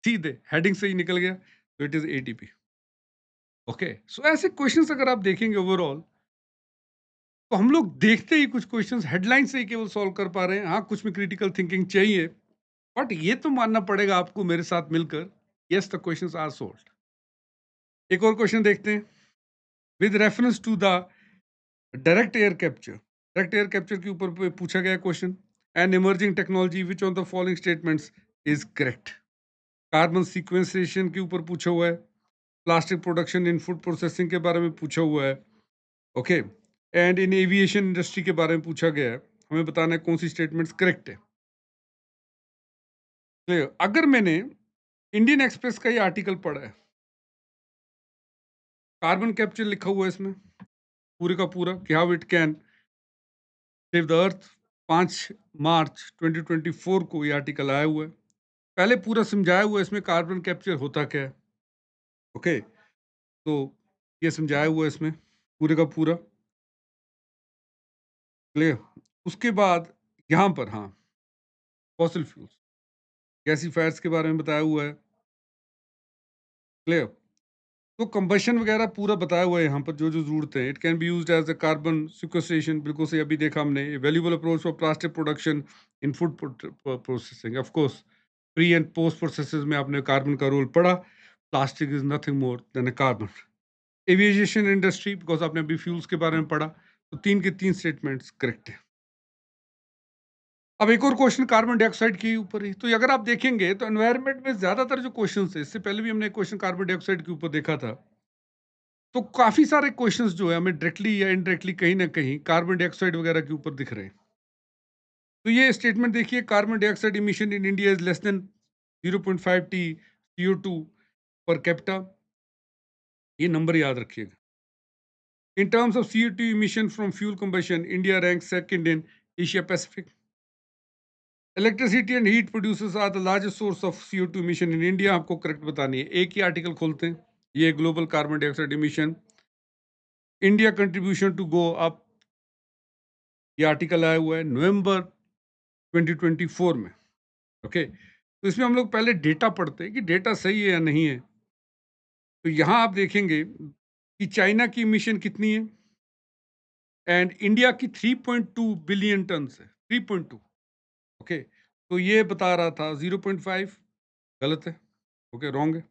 सीधे हेडिंग से ही निकल गया, तो इट इज एटीपी। ओके, सो ऐसे क्वेश्चंस अगर आप देखेंगे ओवरऑल, तो हम लोग देखते ही कुछ क्वेश्चंस हेडलाइन से ही केवल सॉल्व कर पा रहे हैं। हाँ, कुछ में क्रिटिकल थिंकिंग चाहिए, बट ये तो मानना पड़ेगा आपको मेरे साथ मिलकर, yes the questions are solved. एक और क्वेश्चन देखते हैं। With reference to the direct air capture, direct air capture के ऊपर पूछा गया question. An emerging technology which on the following statements is correct. Carbon sequestration के ऊपर पूछा हुआ है, plastic production in food processing के बारे में पूछा हुआ है। Okay, and in aviation industry के बारे में पूछा गया है। हमें बताना है कौन सी स्टेटमेंट्स करेक्ट है। क्लियर? अगर मैंने इंडियन एक्सप्रेस का ये आर्टिकल पढ़ा है, कार्बन कैप्चर लिखा हुआ है इसमें पूरे का पूरा कि how it can save the earth. 5 मार्च 2024 को ये आर्टिकल आया हुआ है। पहले पूरा समझाया हुआ है इसमें कार्बन कैप्चर होता क्या है। ओके, तो ये समझाया हुआ है इसमें पूरे का पूरा। क्लियर? उसके बाद यहाँ पर हाँ, फॉसिल फ्यूल्स, गैसीफायर्स के बारे में बताया हुआ है। क्लियर? तो कंबशन वगैरह पूरा बताया हुआ है यहाँ पर, जो जो ज़रूरतें हैं। It can be used as a carbon sequestration, बिल्कुल सही, अभी देखा हमने। Valuable approach for plastic production in food processing. Of course pre and post processes में आपने कार्बन का रोल पढ़ा। Plastic is nothing more than a carbon. Aviation industry, because आपने अभी फ्यूल्स के बारे में पढ़ा। तो 3 के 3 स्टेटमेंट्स करेक्ट है। अब एक और क्वेश्चन कार्बन डाइऑक्साइड के ऊपर ही। तो अगर आप देखेंगे तो एनवायरनमेंट में ज्यादातर जो क्वेश्चन है, इससे पहले भी हमने क्वेश्चन कार्बन डाइऑक्साइड के ऊपर देखा था, तो काफी सारे क्वेश्चंस जो है हमें डायरेक्टली या इनडायरेक्टली कहीं ना कहीं कार्बन डाइऑक्साइड वगैरह के ऊपर दिख रहे हैं। तो ये स्टेटमेंट देखिए, carbon dioxide emission in India is less than 0.5 T CO2 per capita. ये नंबर याद रखिएगा। In terms of CO2 emission from fuel combustion, India rank second in Asia Pacific. Electricity and heat producers are the largest source of CO2 emission in India. आपको correct बतानी है। एक ही article खोलते हैं, ये global carbon dioxide emission, India contribution to go up. ये article आया हुआ है नवंबर 2024 में। ओके, तो इसमें हम लोग पहले डेटा पढ़ते हैं कि डेटा सही है या नहीं है। तो यहाँ आप देखेंगे कि चाइना की इमिशन कितनी है एंड इंडिया की 3.2 बिलियन टन है। 3.2। ओके, तो ये बता रहा था 0.5, गलत है। ओके, रॉन्ग है।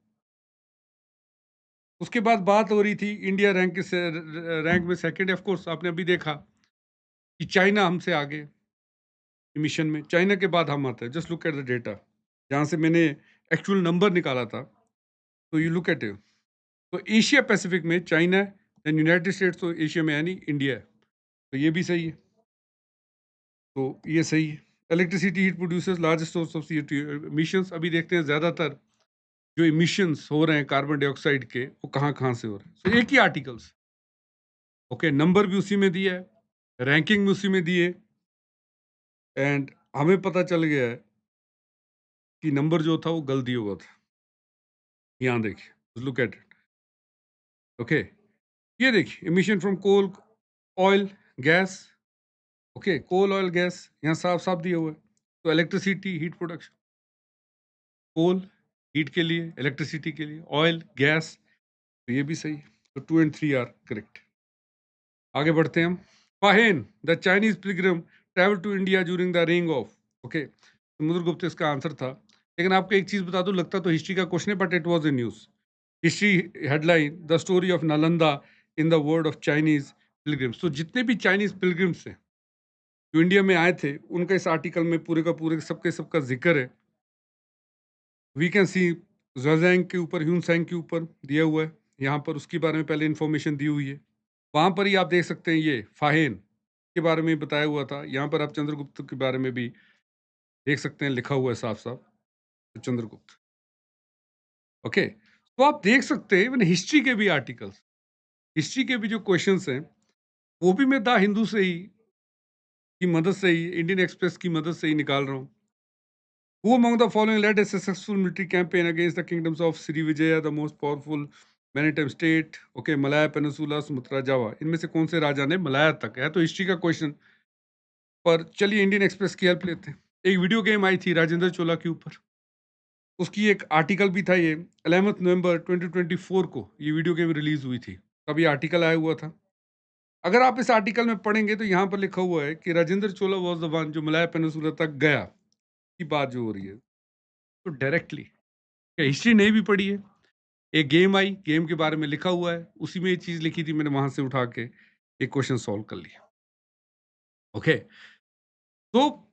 उसके बाद बात हो रही थी इंडिया रैंक में सेकंड है। ऑफ कोर्स आपने अभी देखा कि चाइना हमसे आगे इमिशन में, चाइना के बाद हम आते हैं। Just look at the data, जहाँ से मैंने एक्चुअल नंबर निकाला था। तो यू लुक एट इट। तो एशिया पैसिफिक में चाइना है, देन यूनाइटेड स्टेट्स, तो एशिया में यानी इंडिया है। तो ये भी सही है। तो ये सही है। Electricity heat producers largest source of CO2 emissions. अभी देखते हैं ज़्यादातर जो इमिशंस हो रहे हैं कार्बन डाइऑक्साइड के, वो कहाँ कहाँ से हो रहे हैं। तो एक ही आर्टिकल्स। ओके, नंबर भी उसी में दिया है, रैंकिंग भी उसी में दी है, एंड हमें पता चल गया है कि नंबर जो था वो गलत दिया हुआ था। यहाँ देखिए, लुक एट इट। ओके, ये देखिए, emission from coal oil, gas, okay, coal, oil, gas यहाँ साफ-साफ दिया हुआ है। तो electricity, heat production, coal heat के लिए, इलेक्ट्रिसिटी के लिए, ऑयल, गैस, तो ये भी सही है। तो 2 एंड 3 आर करेक्ट। आगे बढ़ते हैं हम। Fahien, the Chinese pilgrim travel to India during the reign of, okay, Samudragupta इसका आंसर था। लेकिन आपको एक चीज बता दूं, लगता तो हिस्ट्री का क्वेश्चन है but it was in news. History headline, the story of Nalanda in the world of Chinese pilgrims. तो जितने भी चाइनीज पिलग्रिम्स हैं जो इंडिया में आए थे, उनका इस आर्टिकल में पूरे का पूरे सबके सबका जिक्र है। वी कैन सी ज़ेज़ैंग के ऊपर, ह्यूनसेंग के ऊपर दिया हुआ है। यहाँ पर उसके बारे में पहले इन्फॉर्मेशन दी हुई है। वहाँ पर ही आप देख सकते हैं ये फाहिन के बारे में बताया हुआ था। यहाँ पर आप चंद्रगुप्त के बारे में भी देख सकते हैं, लिखा हुआ है साफ-साफ, तो चंद्रगुप्त। ओके, तो आप देख सकते हैं इवन हिस्ट्री के भी आर्टिकल्स, हिस्ट्री के भी जो क्वेश्चंस हैं, वो भी मैं द हिंदू से ही की मदद से ही, इंडियन एक्सप्रेस की मदद से ही निकाल रहा हूँ। Who among the following led a successful military campaign against the kingdoms of Srivijaya, the most powerful maritime state? Okay, Malaya Peninsula, Sumatra, Java. इनमें से कौन से राजा ने मलाया तक, है तो हिस्ट्री का क्वेश्चन, पर चलिए इंडियन एक्सप्रेस की हेल्प लेते हैं। एक वीडियो गेम आई थी राजेंद्र चोला के ऊपर, उसकी एक आर्टिकल भी था। ये 11 नवंबर 2024 को ये वीडियो गेम रिलीज हुई थी, तब ये आर्टिकल आया हुआ था। अगर आप इस आर्टिकल में पढ़ेंगे तो यहाँ पर लिखा हुआ है कि राजेंद्र चोला वॉज द वन जो मलाया पेनिनसुला तक गया, की बात जो हो रही है। तो डायरेक्टली हिस्ट्री नहीं भी पढ़ी है, एक गेम आई, गेम के बारे में लिखा हुआ है, उसी में ये चीज़ लिखी थी, मैंने वहाँ से उठा के एक क्वेश्चन सॉल्व कर लिया। ओके, तो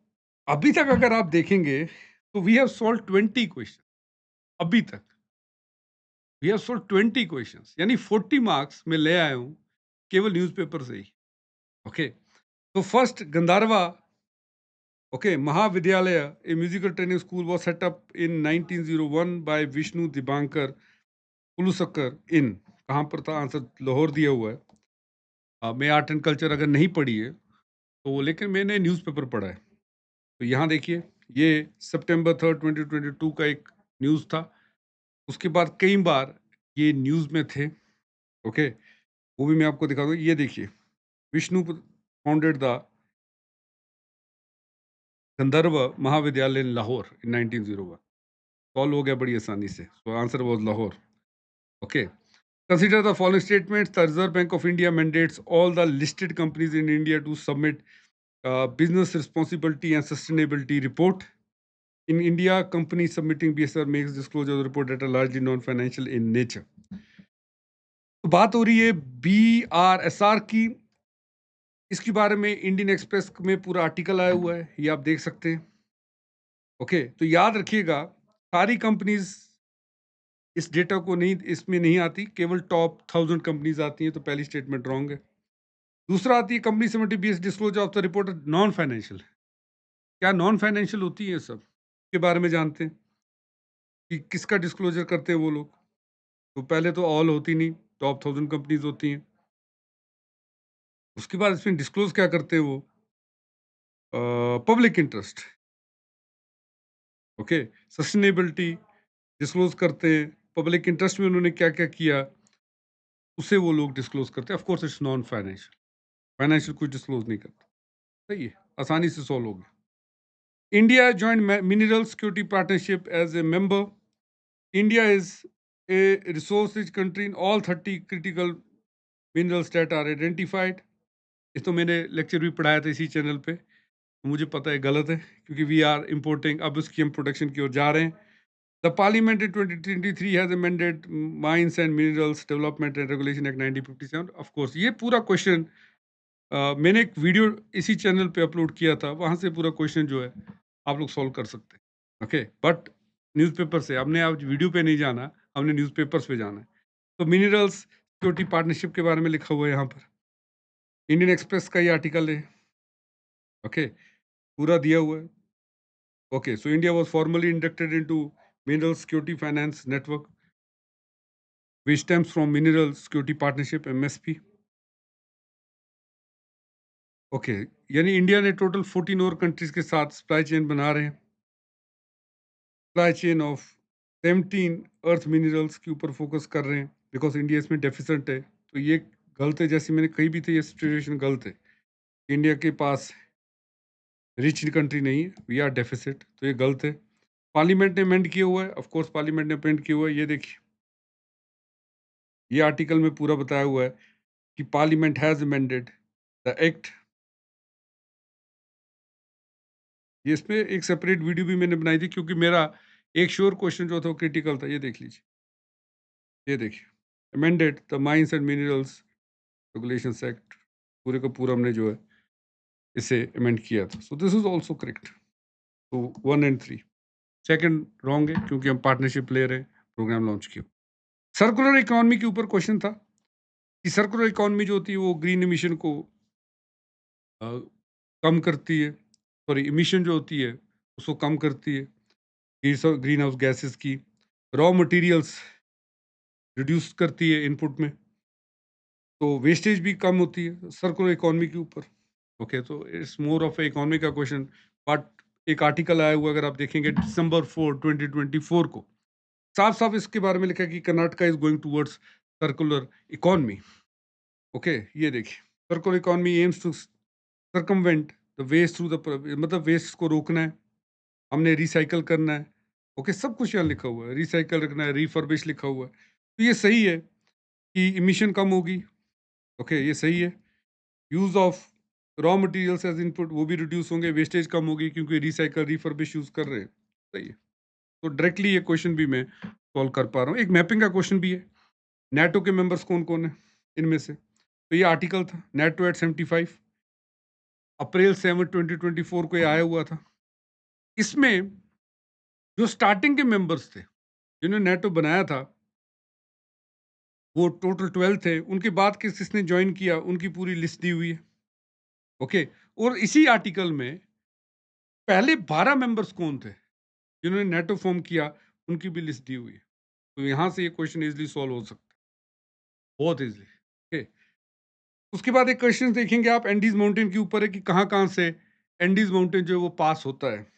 अभी तक अगर आप देखेंगे तो वी हैव सॉल्व्ड 20 क्वेश्चन अभी तक। वी हैव सॉल्व्ड 20 क्वेश्चंस, यानी 40 मार्क्स मैं ले आया हूँ केवल न्यूज़पेपर से ही। ओके, तो first Gandharva, okay, Mahavidyalaya, a musical training school was set up in 1901 by Vishnu Digambar Paluskar in, कहाँ पर था आंसर, लाहौर दिया हुआ है। मैं आर्ट एंड कल्चर अगर नहीं पढ़ी है तो, लेकिन मैंने न्यूज़पेपर पढ़ा है। तो यहाँ देखिए, ये सितंबर 3 2022 का एक न्यूज़ था। उसके बाद कई बार ये न्यूज़ में थे। ओके, वो भी मैं आपको दिखा दूँ। ये देखिए, विष्णु फाउंडेड द गंधर्व महाविद्यालय इन लाहौर इन 1901। सॉल्व हो गया बड़ी आसानी से। So answer was Lahore. Okay, consider the following statements. The Reserve Bank of India mandates all the listed companies in India to submit business responsibility and sustainability report. In India, companies submitting BSR makes disclosure of the report that are largely non-financial in nature. तो बात हो रही है BRSR की। इसके बारे में Indian express में पूरा आर्टिकल आया हुआ है, ये आप देख सकते हैं। ओके, तो याद रखिएगा, सारी कंपनीज इस डेटा को नहीं, इसमें नहीं आती, केवल टॉप 1000 कंपनीज आती हैं, तो पहली स्टेटमेंट रॉन्ग है। दूसरा आती है company submit BS disclosure of the report non financial. क्या नॉन फाइनेंशियल होती है सब के बारे में जानते हैं कि किसका डिस्क्लोजर करते हैं वो लोग? तो पहले तो ऑल होती नहीं, टॉप 1000 कंपनीज होती हैं। उसके बाद इसमें डिस्क्लोज क्या करते हैं वो? Public interest, okay, sustainability disclose करते हैं। पब्लिक इंटरेस्ट में उन्होंने क्या क्या किया, उसे वो लोग डिस्क्लोज करते हैं। Of course it's non financial, financial कुछ डिस्क्लोज नहीं करता। सही है, आसानी से सॉल्व हो गया। India joint mineral security partnership as a member. India is a resource-rich country in all 30 critical minerals that are identified. ये तो मैंने लेक्चर भी पढ़ाया था इसी चैनल पे। मुझे पता है गलत है, क्योंकि वी आर इम्पोर्टिंग, अब उसकी हम प्रोडक्शन की ओर जा रहे हैं। The parliament in 2023 has amended mines and minerals development and regulation act 1957। Of course ये पूरा क्वेश्चन मैंने एक वीडियो इसी चैनल पे अपलोड किया था, वहाँ से पूरा क्वेश्चन जो है आप लोग सॉल्व कर सकते हैं। ओके, बट न्यूज़पेपर से हमने आज वीडियो पे नहीं जाना, हमने न्यूज़पेपर्स पे जाना है। तो मिनरल्स सिक्योरिटी पार्टनरशिप के बारे में लिखा हुआ है यहाँ पर, इंडियन एक्सप्रेस का ये आर्टिकल है। ओके, पूरा दिया हुआ है। Okay, so India was formally inducted into mineral security finance network which stems from mineral security partnership MSP. Okay, यानी इंडिया ने टोटल 14 और कंट्रीज के साथ सप्लाई चेन बना रहे हैं। Supply chain of 17 earth minerals के ऊपर फोकस कर रहे हैं, बिकॉज इंडिया इसमें डेफिसिट है। तो ये गलत है, जैसे मैंने कही भी थी, ये सिचुएशन गलत है। इंडिया के पास रिच कंट्री नहीं है, वी आर डेफिसिट, तो ये गलत है। पार्लियामेंट ने अमेंड किया हुआ है, ऑफ कोर्स पार्लियामेंट ने अमेंड किया हुआ है, ये देखिए, ये आर्टिकल में पूरा बताया हुआ है कि parliament has amended the act. ये इसपे एक सेपरेट वीडियो भी मैंने बनाई थी, क्योंकि मेरा एक श्योर क्वेश्चन जो था वो क्रिटिकल था। ये देख लीजिए, ये देखिए, amended the mines and minerals regulations act, पूरे का पूरा हमने जो है इसे अमेंड किया था। So this is also correct. तो 1 एंड 3, सेकंड रॉन्ग है, क्योंकि हम पार्टनरशिप ले रहे हैं, प्रोग्राम लॉन्च किया। सर्कुलर इकोनॉमी के ऊपर क्वेश्चन था कि सर्कुलर इकोनॉमी जो होती है वो ग्रीन इमिशन को अ, कम करती है, सॉरी इमिशन जो होती है उसको कम करती है, ग्रीन हाउस गैसेस की, रॉ मटेरियल्स रिड्यूस करती है इनपुट में, तो वेस्टेज भी कम होती है सर्कुलर इकोनॉमी के ऊपर। ओके, तो it's more of A economy का क्वेश्चन। बट एक आर्टिकल आया हुआ, अगर आप देखेंगे December 4, 2024 को, साफ साफ इसके बारे में लिखा है कि Karnataka is going towards circular economy. Okay, ये देखिए, circular economy aims to circumvent the waste through the, मतलब वेस्ट को रोकना है, हमने रिसाइकल करना है। ओके, सब कुछ यहाँ लिखा हुआ है, रिसाइकल रखना है, रिफर्बिश लिखा हुआ है, तो ये सही है कि इमिशन कम होगी। ओके, ये सही है। Use of raw materials as input वो भी रिड्यूस होंगे, वेस्टेज कम होगी, क्योंकि रिसाइकल रिफर्बिश यूज़ कर रहे हैं। सही है। तो डायरेक्टली ये क्वेश्चन भी मैं सॉल्व कर पा रहा हूँ। एक मैपिंग का क्वेश्चन भी है, नेटो के मेंबर्स कौन कौन है इनमें से। तो ये आर्टिकल था, नेटो एट 75, April 7, 2024 को ये आया हुआ था। इसमें जो स्टार्टिंग के मेंबर्स थे जिन्होंने नेटो बनाया था, वो टोटल 12 थे। उनके बाद किस किसने ज्वाइन किया, उनकी पूरी लिस्ट दी हुई है। ओके, और इसी आर्टिकल में पहले 12 मेंबर्स कौन थे जिन्होंने नेटो फॉर्म किया, उनकी भी लिस्ट दी हुई है। तो यहाँ से ये क्वेश्चन इजीली सॉल्व हो सकता है, बहुत इजीली। ओके, उसके बाद एक क्वेश्चन देखेंगे आप, एंडीज माउंटेन के ऊपर है कि कहाँ-कहाँ से एंडीज माउंटेन जो है वो पास होता है।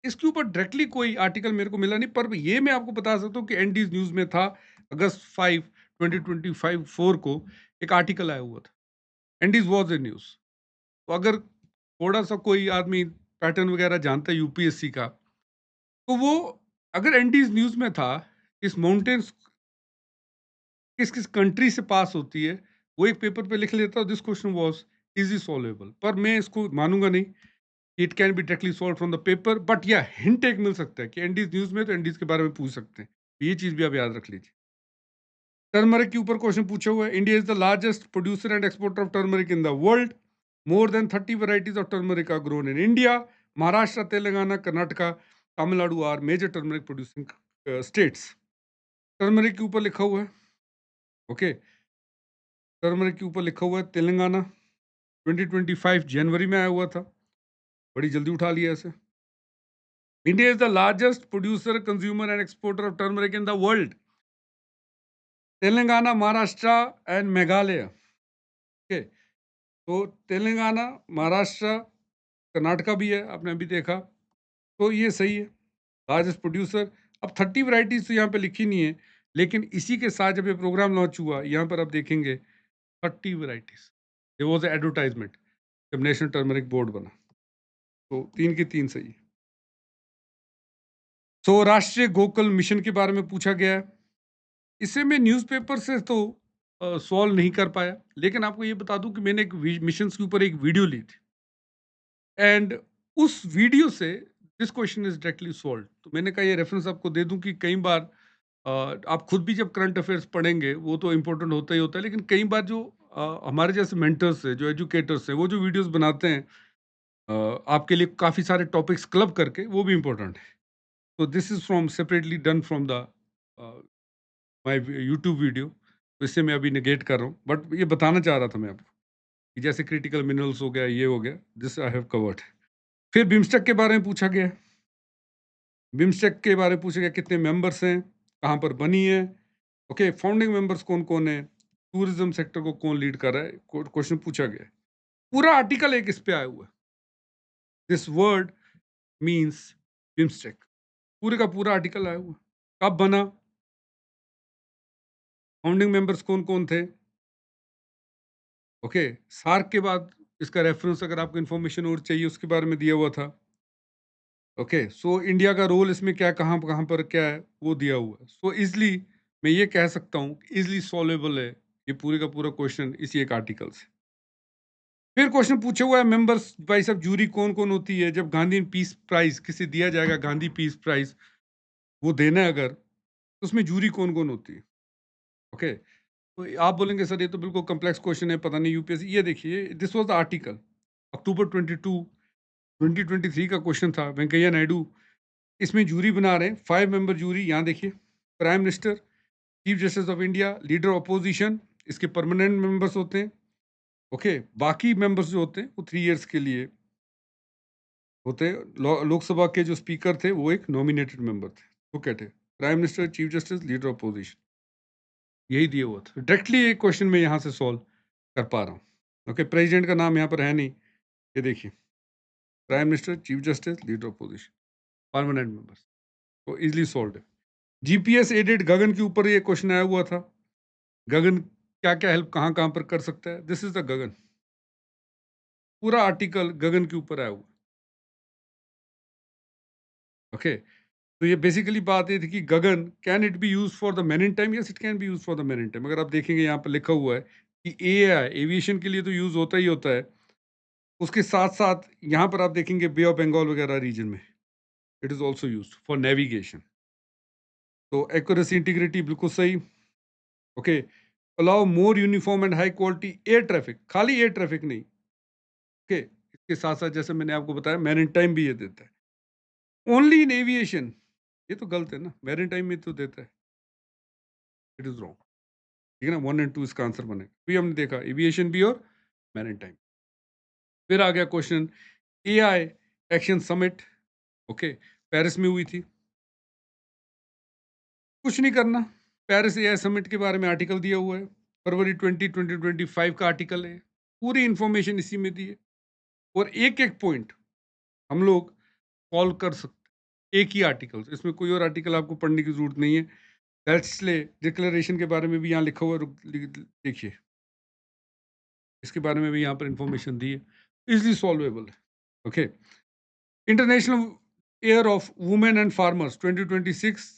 इसके ऊपर डायरेक्टली कोई आर्टिकल मेरे को मिला नहीं, पर ये मैं आपको बता सकता हूँ कि एंडीज न्यूज़ में था, August 5, 2025 4 को एक आर्टिकल आया हुआ था। Andes was A news. तो अगर थोड़ा-सा कोई आदमी पैटर्न वगैरह जानता है यूपीएससी का, तो वो अगर एंडीज न्यूज़ में था, इस माउंटेन्स किस-किस कंट्री से पास होती है, वो एक पेपर पे लिख लेता, this question was easy solvable. पर मैं इसको मानूँगा नहीं, it can be directly solved from the paper, but या हिंट एक मिल सकता है कि एंडीज न्यूज़ में तो एंडीज के बारे में पूछ सकते हैं। ये चीज़ भी आप याद रख लीजिए। टर्मरिक के ऊपर क्वेश्चन पूछा हुआ है, India is the largest producer and exporter of turmeric in the world. More than 30 varieties of turmeric are grown in India. Maharashtra, Telangana, Karnataka, Tamil Nadu are major turmeric producing states. Turmeric के ऊपर लिखा हुआ है, ओके, टर्मरिक के ऊपर लिखा हुआ है तेलंगाना, 2025 जनवरी में आया हुआ था, बड़ी जल्दी उठा लिया इसे। India is the largest producer, consumer and exporter of turmeric in the world. Telangana, Maharashtra and Meghalaya. Okay, तो तेलंगाना, महाराष्ट्र, कर्नाटका भी है, आपने अभी देखा, तो ये सही है, लार्जेस्ट प्रोड्यूसर। अब 30 वैरायटीज तो यहाँ पे लिखी नहीं है, लेकिन इसी के साथ जब ये प्रोग्राम लॉन्च हुआ, यहाँ पर आप देखेंगे 30 वैरायटीज, ये वॉज एडवर्टाइजमेंट जब नेशनल टर्मरिक बोर्ड बना। तो 3 की 3 सही है। तो राष्ट्रीय गोकुल मिशन के बारे में पूछा गया है। इसे मैं न्यूज़पेपर से तो सॉल्व नहीं कर पाया, लेकिन आपको ये बता दूं कि मैंने एक मिशन के ऊपर एक वीडियो ली थी, एंड उस वीडियो से this question is directly solve. तो मैंने कहा ये रेफरेंस आपको दे दूं कि कई बार आप खुद भी जब करंट अफेयर्स पढ़ेंगे वो तो इम्पोर्टेंट होता ही होता है, लेकिन कई बार जो हमारे जैसे मेंटर्स हैं, जो एजुकेटर्स हैं, वो जो वीडियोस बनाते हैं आपके लिए काफ़ी सारे टॉपिक्स क्लब करके, वो भी इम्पोर्टेंट है। तो this is from separately done from the my YouTube video. तो इससे मैं अभी नेगेट कर रहा हूँ, बट ये बताना चाह रहा था मैं आपको कि जैसे क्रिटिकल मिनरल्स हो गया, ये हो गया, दिस आई हैव कवर्ड। फिर बिम्स्टेक के बारे में पूछा गया। बिम्स्टेक के बारे में पूछा गया कितने मेंबर्स हैं, कहाँ पर बनी है, ओके, फाउंडिंग मेंबर्स कौन-कौन है, टूरिज्म सेक्टर को कौन लीड कर रहा है, क्वेश्चन पूछा गया है। पूरा आर्टिकल एक इस पे आया हुआ है, दिस वर्ड मीन्स बिम्स्टेक, पूरे का पूरा आर्टिकल आया हुआ है। कब बना, फाउंडिंग मेंबर्स कौन-कौन थे, ओके, सार्क के बाद इसका रेफरेंस अगर आपको इन्फॉर्मेशन और चाहिए उसके बारे में दिया हुआ था। ओके, सो इंडिया का रोल इसमें क्या, कहाँ कहाँ पर क्या है, वो दिया हुआ है। सो इजली मैं ये कह सकता हूँ इजली सॉल्वेबल है ये पूरे का पूरा क्वेश्चन इसी एक आर्टिकल से। फिर क्वेश्चन पूछा हुआ है मेंबर्स भाई साहब, जूरी कौन कौन होती है जब गांधी पीस प्राइज किसे दिया जाएगा, गांधी पीस प्राइज वो देना है अगर, तो उसमें जूरी कौन कौन होती है। ओके, तो आप बोलेंगे सर ये तो बिल्कुल कॉम्प्लेक्स क्वेश्चन है, पता नहीं यूपीएससी। ये देखिए, दिस वाज द आर्टिकल, अक्टूबर 22 2023 का क्वेश्चन था। वेंकैया नायडू इसमें जूरी बना रहे हैं, 5 मेंबर जूरी। यहाँ देखिए, prime minister, chief justice of India, leader opposition, इसके परमानेंट मेंबर्स होते हैं। ओके, बाकी मेंबर्स जो होते हैं वो 3 इयर्स के लिए होते हैं। लोकसभा के जो स्पीकर थे वो एक नॉमिनेटेड मेंबर थे। वो कहते हैं prime minister, chief justice, leader opposition, यही दिया हुआ था। डायरेक्टली एक क्वेश्चन मैं यहाँ से सॉल्व कर पा रहा हूँ। ओके, प्रेसिडेंट का नाम यहाँ पर है नहीं। ये देखिए, prime minister, chief justice, leader opposition, permanent members, तो इजीली सॉल्व है। जीपीएस एडेड गगन के ऊपर ये क्वेश्चन आया हुआ था। गगन क्या क्या हेल्प कहाँ कहाँ पर कर सकता है, दिस इज द गगन। पूरा आर्टिकल गगन के ऊपर आया हुआ। ओके, तो ये बेसिकली बात ये थी कि Gagan can it be use for the man in time, yes it can be use for the man in time. अगर आप देखेंगे यहाँ पर लिखा हुआ है कि एआई एविएशन के लिए तो यूज होता ही होता है, उसके साथ साथ यहाँ पर आप देखेंगे बे ऑफ बंगाल वगैरह रीजन में it is also use for navigation. तो एक्यूरेसी, इंटीग्रिटी बिल्कुल सही। Okay, allow more uniform and high quality air traffic, खाली एयर ट्रैफिक नहीं। ओके, इसके साथ साथ जैसे मैंने आपको बताया मैरिन टाइम भी ये देता है। ओनली इन एविएशन, ये तो गलत है ना, मैरिन टाइम में तो देता है, इट इज रॉन्ग। ठीक है ना, 1 एंड 2 इसका आंसर बनेगा। भी हमने देखा एविएशन भी और मैरिन टाइम। फिर आ गया question, AI action summit, okay, Paris में हुई थी। कुछ नहीं करना, पेरिस एआई समिट के बारे में आर्टिकल दिया हुआ है, फरवरी 2025 का आर्टिकल है। पूरी इंफॉर्मेशन इसी में दी है, और एक एक पॉइंट हम लोग सॉल्व कर सकते हैं, एक ही आर्टिकल से। इसमें कोई और आर्टिकल आपको पढ़ने की जरूरत नहीं है। वेल्सले डिक्लेरेशन के बारे में भी यहाँ लिखा हुआ है, देखिए, इसके बारे में भी यहाँ पर इंफॉर्मेशन दी है, इजली सॉल्वेबल है। Okay, international year of women and farmers 2026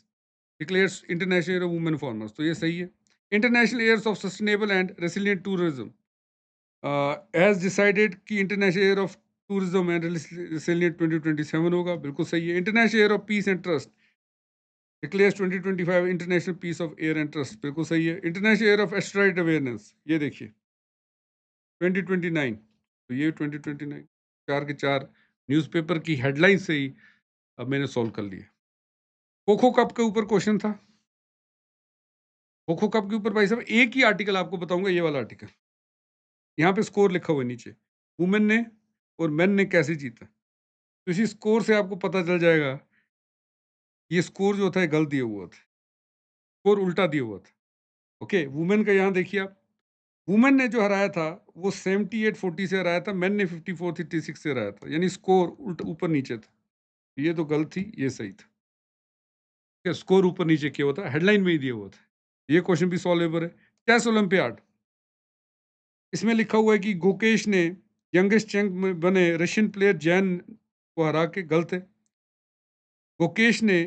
declares international year of women farmers, तो ये सही है। International years of sustainable and resilient tourism as decided कि international year of tourism and resilient 2027 होगा, बिल्कुल सही है। International year of peace and trust declares 2025 international peace of air and trust, बिल्कुल सही है। International year of asteroid awareness, ये देखिए 2029, तो ये 2029, चार के चार न्यूज़पेपर की हेडलाइन से ही अब मैंने सॉल्व कर लिया। खोखो कप के ऊपर क्वेश्चन था। खोखो कप के ऊपर भाई साहब एक ही आर्टिकल आपको बताऊंगा, ये वाला आर्टिकल। यहाँ पे स्कोर लिखा हुआ है नीचे, वुमेन ने और मेन ने कैसे जीता। तो इसी स्कोर से आपको पता चल जाएगा ये स्कोर जो था ये गलत दिया हुआ था, स्कोर उल्टा दिया हुआ था। ओके, वुमेन का यहाँ देखिए आप, वुमेन ने जो हराया था वो 78-40 से हराया था, मेन ने 54-36 से हराया था, यानी स्कोर उल्टा ऊपर नीचे था। ये तो गलत थी, ये सही था। स्कोर ऊपर नीचे किया हुआ था, हेडलाइन में ही दिया हुआ था। ये क्वेश्चन भी सॉल्वेबल है। चेस ओलंपियाड, इसमें लिखा हुआ है कि गुकेश ने यंगेस्ट चैंप में बने रशियन प्लेयर जैन को हरा के, गलत है। गुकेश ने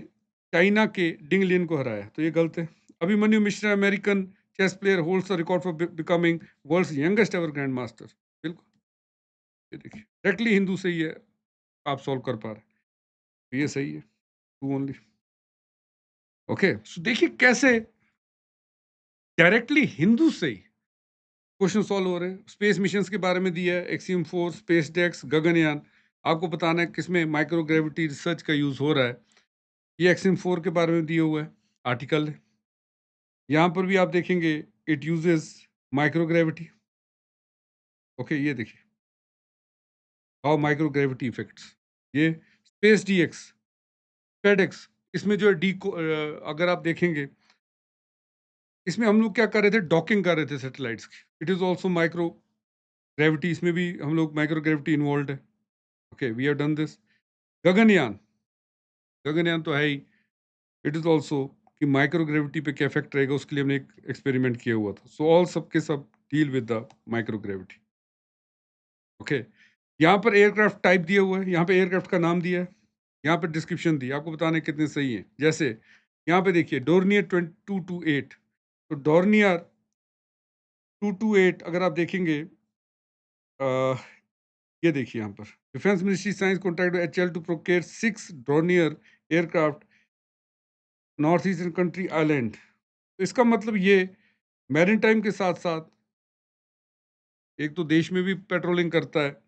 चाइना के डिंग लिन को हराया, तो ये गलत है। Abhimanyu Mishra American chess player holds the record for becoming world's youngest ever grandmaster, बिल्कुल। ये देखिए, डायरेक्टली हिंदू से ही है, आप सॉल्व कर पा रहे हैं, तो ये सही है, टू ओनली। ओके, सो देखिए कैसे डायरेक्टली हिंदू से ही क्वेश्चन सॉल्व हो रहे हैं। स्पेस मिशंस के बारे में दिया है, एक्सियम 4, स्पेस डेक्स, गगनयान। आपको बताना है किसमें माइक्रोग्रेविटी रिसर्च का यूज हो रहा है। ये एक्सियम 4 के बारे में दिया हुआ है आर्टिकल है। यहाँ पर भी आप देखेंगे इट यूजेस माइक्रोग्रेविटी। ओके, ये देखिए हाउ माइक्रोग्रेविटी इफेक्ट्स। ये स्पेस डीएक्स, फेडेक्स, इसमें जो है डी को अगर आप देखेंगे इसमें हम लोग क्या कर रहे थे, डॉकिंग कर रहे थे सैटेलाइट्स की। It is also microgravity, इसमें भी हम लोग माइक्रो ग्रेविटी इन्वॉल्व है। Okay, we have done this. Gaganyaan, Gaganyaan तो है ही, इट इज ऑल्सो कि माइक्रो ग्रेविटी पे क्या इफेक्ट रहेगा, उसके लिए हमने एक एक्सपेरिमेंट किया हुआ था। सो ऑल सब के सब deal with the microgravity. Okay, यहाँ पर एयरक्राफ्ट टाइप दिया हुआ है, यहाँ पे एयरक्राफ्ट का नाम दिया है, यहाँ पे डिस्क्रिप्शन दी, आपको बताना है कितने सही हैं। जैसे यहाँ पे देखिए डोर्नियर 228, तो डोर्नियर 228 अगर आप देखेंगे, अ, ये देखिए यहाँ पर defence ministry signs contract HAL to procure 6 Dornier aircraft north eastern country island. तो इसका मतलब ये मैरीटाइम के साथ-साथ एक तो देश में भी पेट्रोलिंग करता है,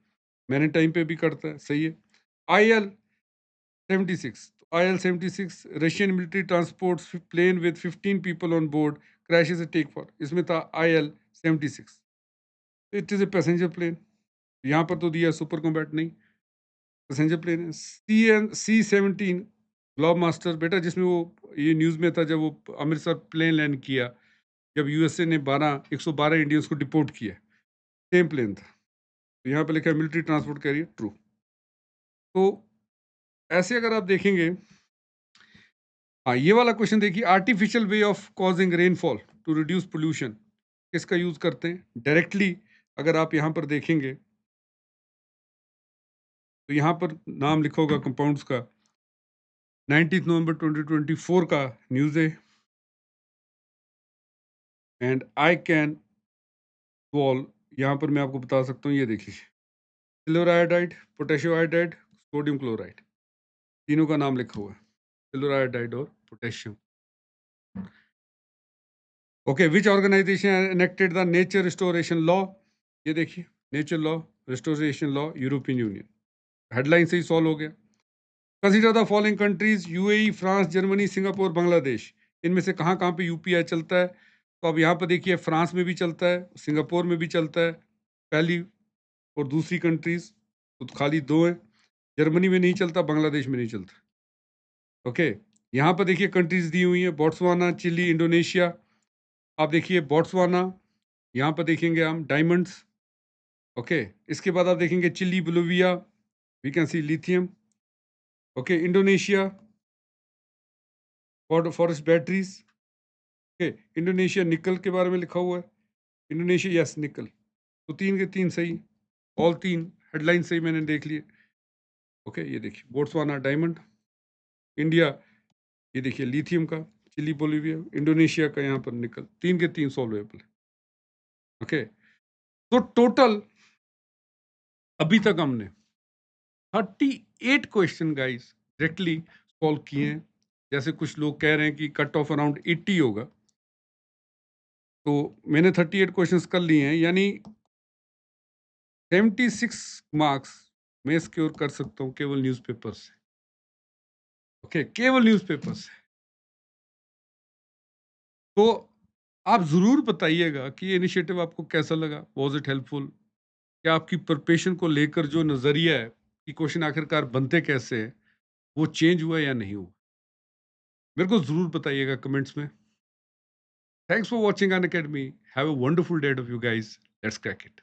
मैरीटाइम पे भी करता है, सही है। IL-76, तो IL-76 Russian military transports plane with 15 people on board crashes at take for, इसमें था IL-76, it is a passenger plane. यहाँ पर तो दिया सुपर कॉम्बैट नहीं, पैसेंजर प्लेन है। C-17 ग्लोब मास्टर बेटा, जिसमें वो ये न्यूज़ में था जब वो अमृतसर प्लेन लैंड किया, जब यूएसए ने 112 इंडियंस को डिपोर्ट किया, सेम प्लेन था। तो यहाँ पे लिखा है मिलिट्री ट्रांसपोर्ट कैरियर, ट्रू। तो ऐसे अगर आप देखेंगे, हाँ, ये वाला क्वेश्चन देखिए, artificial way of causing rainfall to reduce pollution, किसका यूज करते हैं? डायरेक्टली अगर आप यहाँ पर देखेंगे तो यहाँ पर नाम लिखा होगा कंपाउंड्स का, 19 नवंबर 2024 का न्यूज़ है। एंड आई कैन सॉल्व, यहाँ पर मैं आपको बता सकता हूँ, ये देखिए silver iodide, potassium iodide, sodium chloride, तीनों का नाम लिखा हुआ है, सिल्वर आयोडाइड और potassium. Okay, which organisation enacted the nature restoration law? ये देखिए, nature law, restoration law, European Union. Headline से ही सॉल्व हो गया। Consider the following countries, UAE, France, Germany, Singapore, Bangladesh. इनमें से कहाँ-कहाँ पे यूपीआई चलता है? तो अब यहाँ पर देखिए, फ्रांस में भी चलता है, सिंगापुर में भी चलता है, पहली और दूसरी कंट्रीज तो खाली 2 हैं। जर्मनी में नहीं चलता, बांग्लादेश में नहीं चलता। ओके, यहाँ पर देखिए कंट्रीज दी हुई हैं, बोट्सवाना, चिली, इंडोनेशिया। आप देखिए बोट्सवाना, यहाँ पर देखेंगे हम डायमंड्स। ओके, इसके बाद आप देखेंगे Chile, Bolivia, we can see lithium. Okay, Indonesia, forest batteries. Okay, Indonesia nickel के बारे में लिखा हुआ है, इंडोनेशिया यस निकल। तो 3 के 3 सही, ऑल 3 हेडलाइन सही मैंने देख लिए। ओके, ये देखिए बोट्सवाना डायमंड, इंडिया ये देखिए लिथियम का, चिली, बोलिविया, इंडोनेशिया का यहाँ पर निकल, 3 के 3 सॉल्वेबल है। ओके, तो टोटल अभी तक हमने 38 क्वेश्चन गाइस डायरेक्टली सॉल्व किए हैं। जैसे कुछ लोग कह रहे हैं कि कट ऑफ अराउंड 80 होगा, तो मैंने 38 क्वेश्चंस कर लिए हैं, यानी 76 मार्क्स मैं सिक्योर कर सकता हूँ केवल न्यूज़पेपर से। ओके, केवल न्यूज़पेपर से। तो आप ज़रूर बताइएगा कि ये इनिशिएटिव आपको कैसा लगा, वाज़ इट हेल्पफुल? क्या आपकी प्रिपरेशन को लेकर जो नज़रिया है कि क्वेश्चन आखिरकार बनते कैसे हैं, वो चेंज हुआ या नहीं हुआ? मेरे को ज़रूर बताइएगा कमेंट्स में। Thanks for watching Unacademy. Have a wonderful day of you guys. Let's crack it.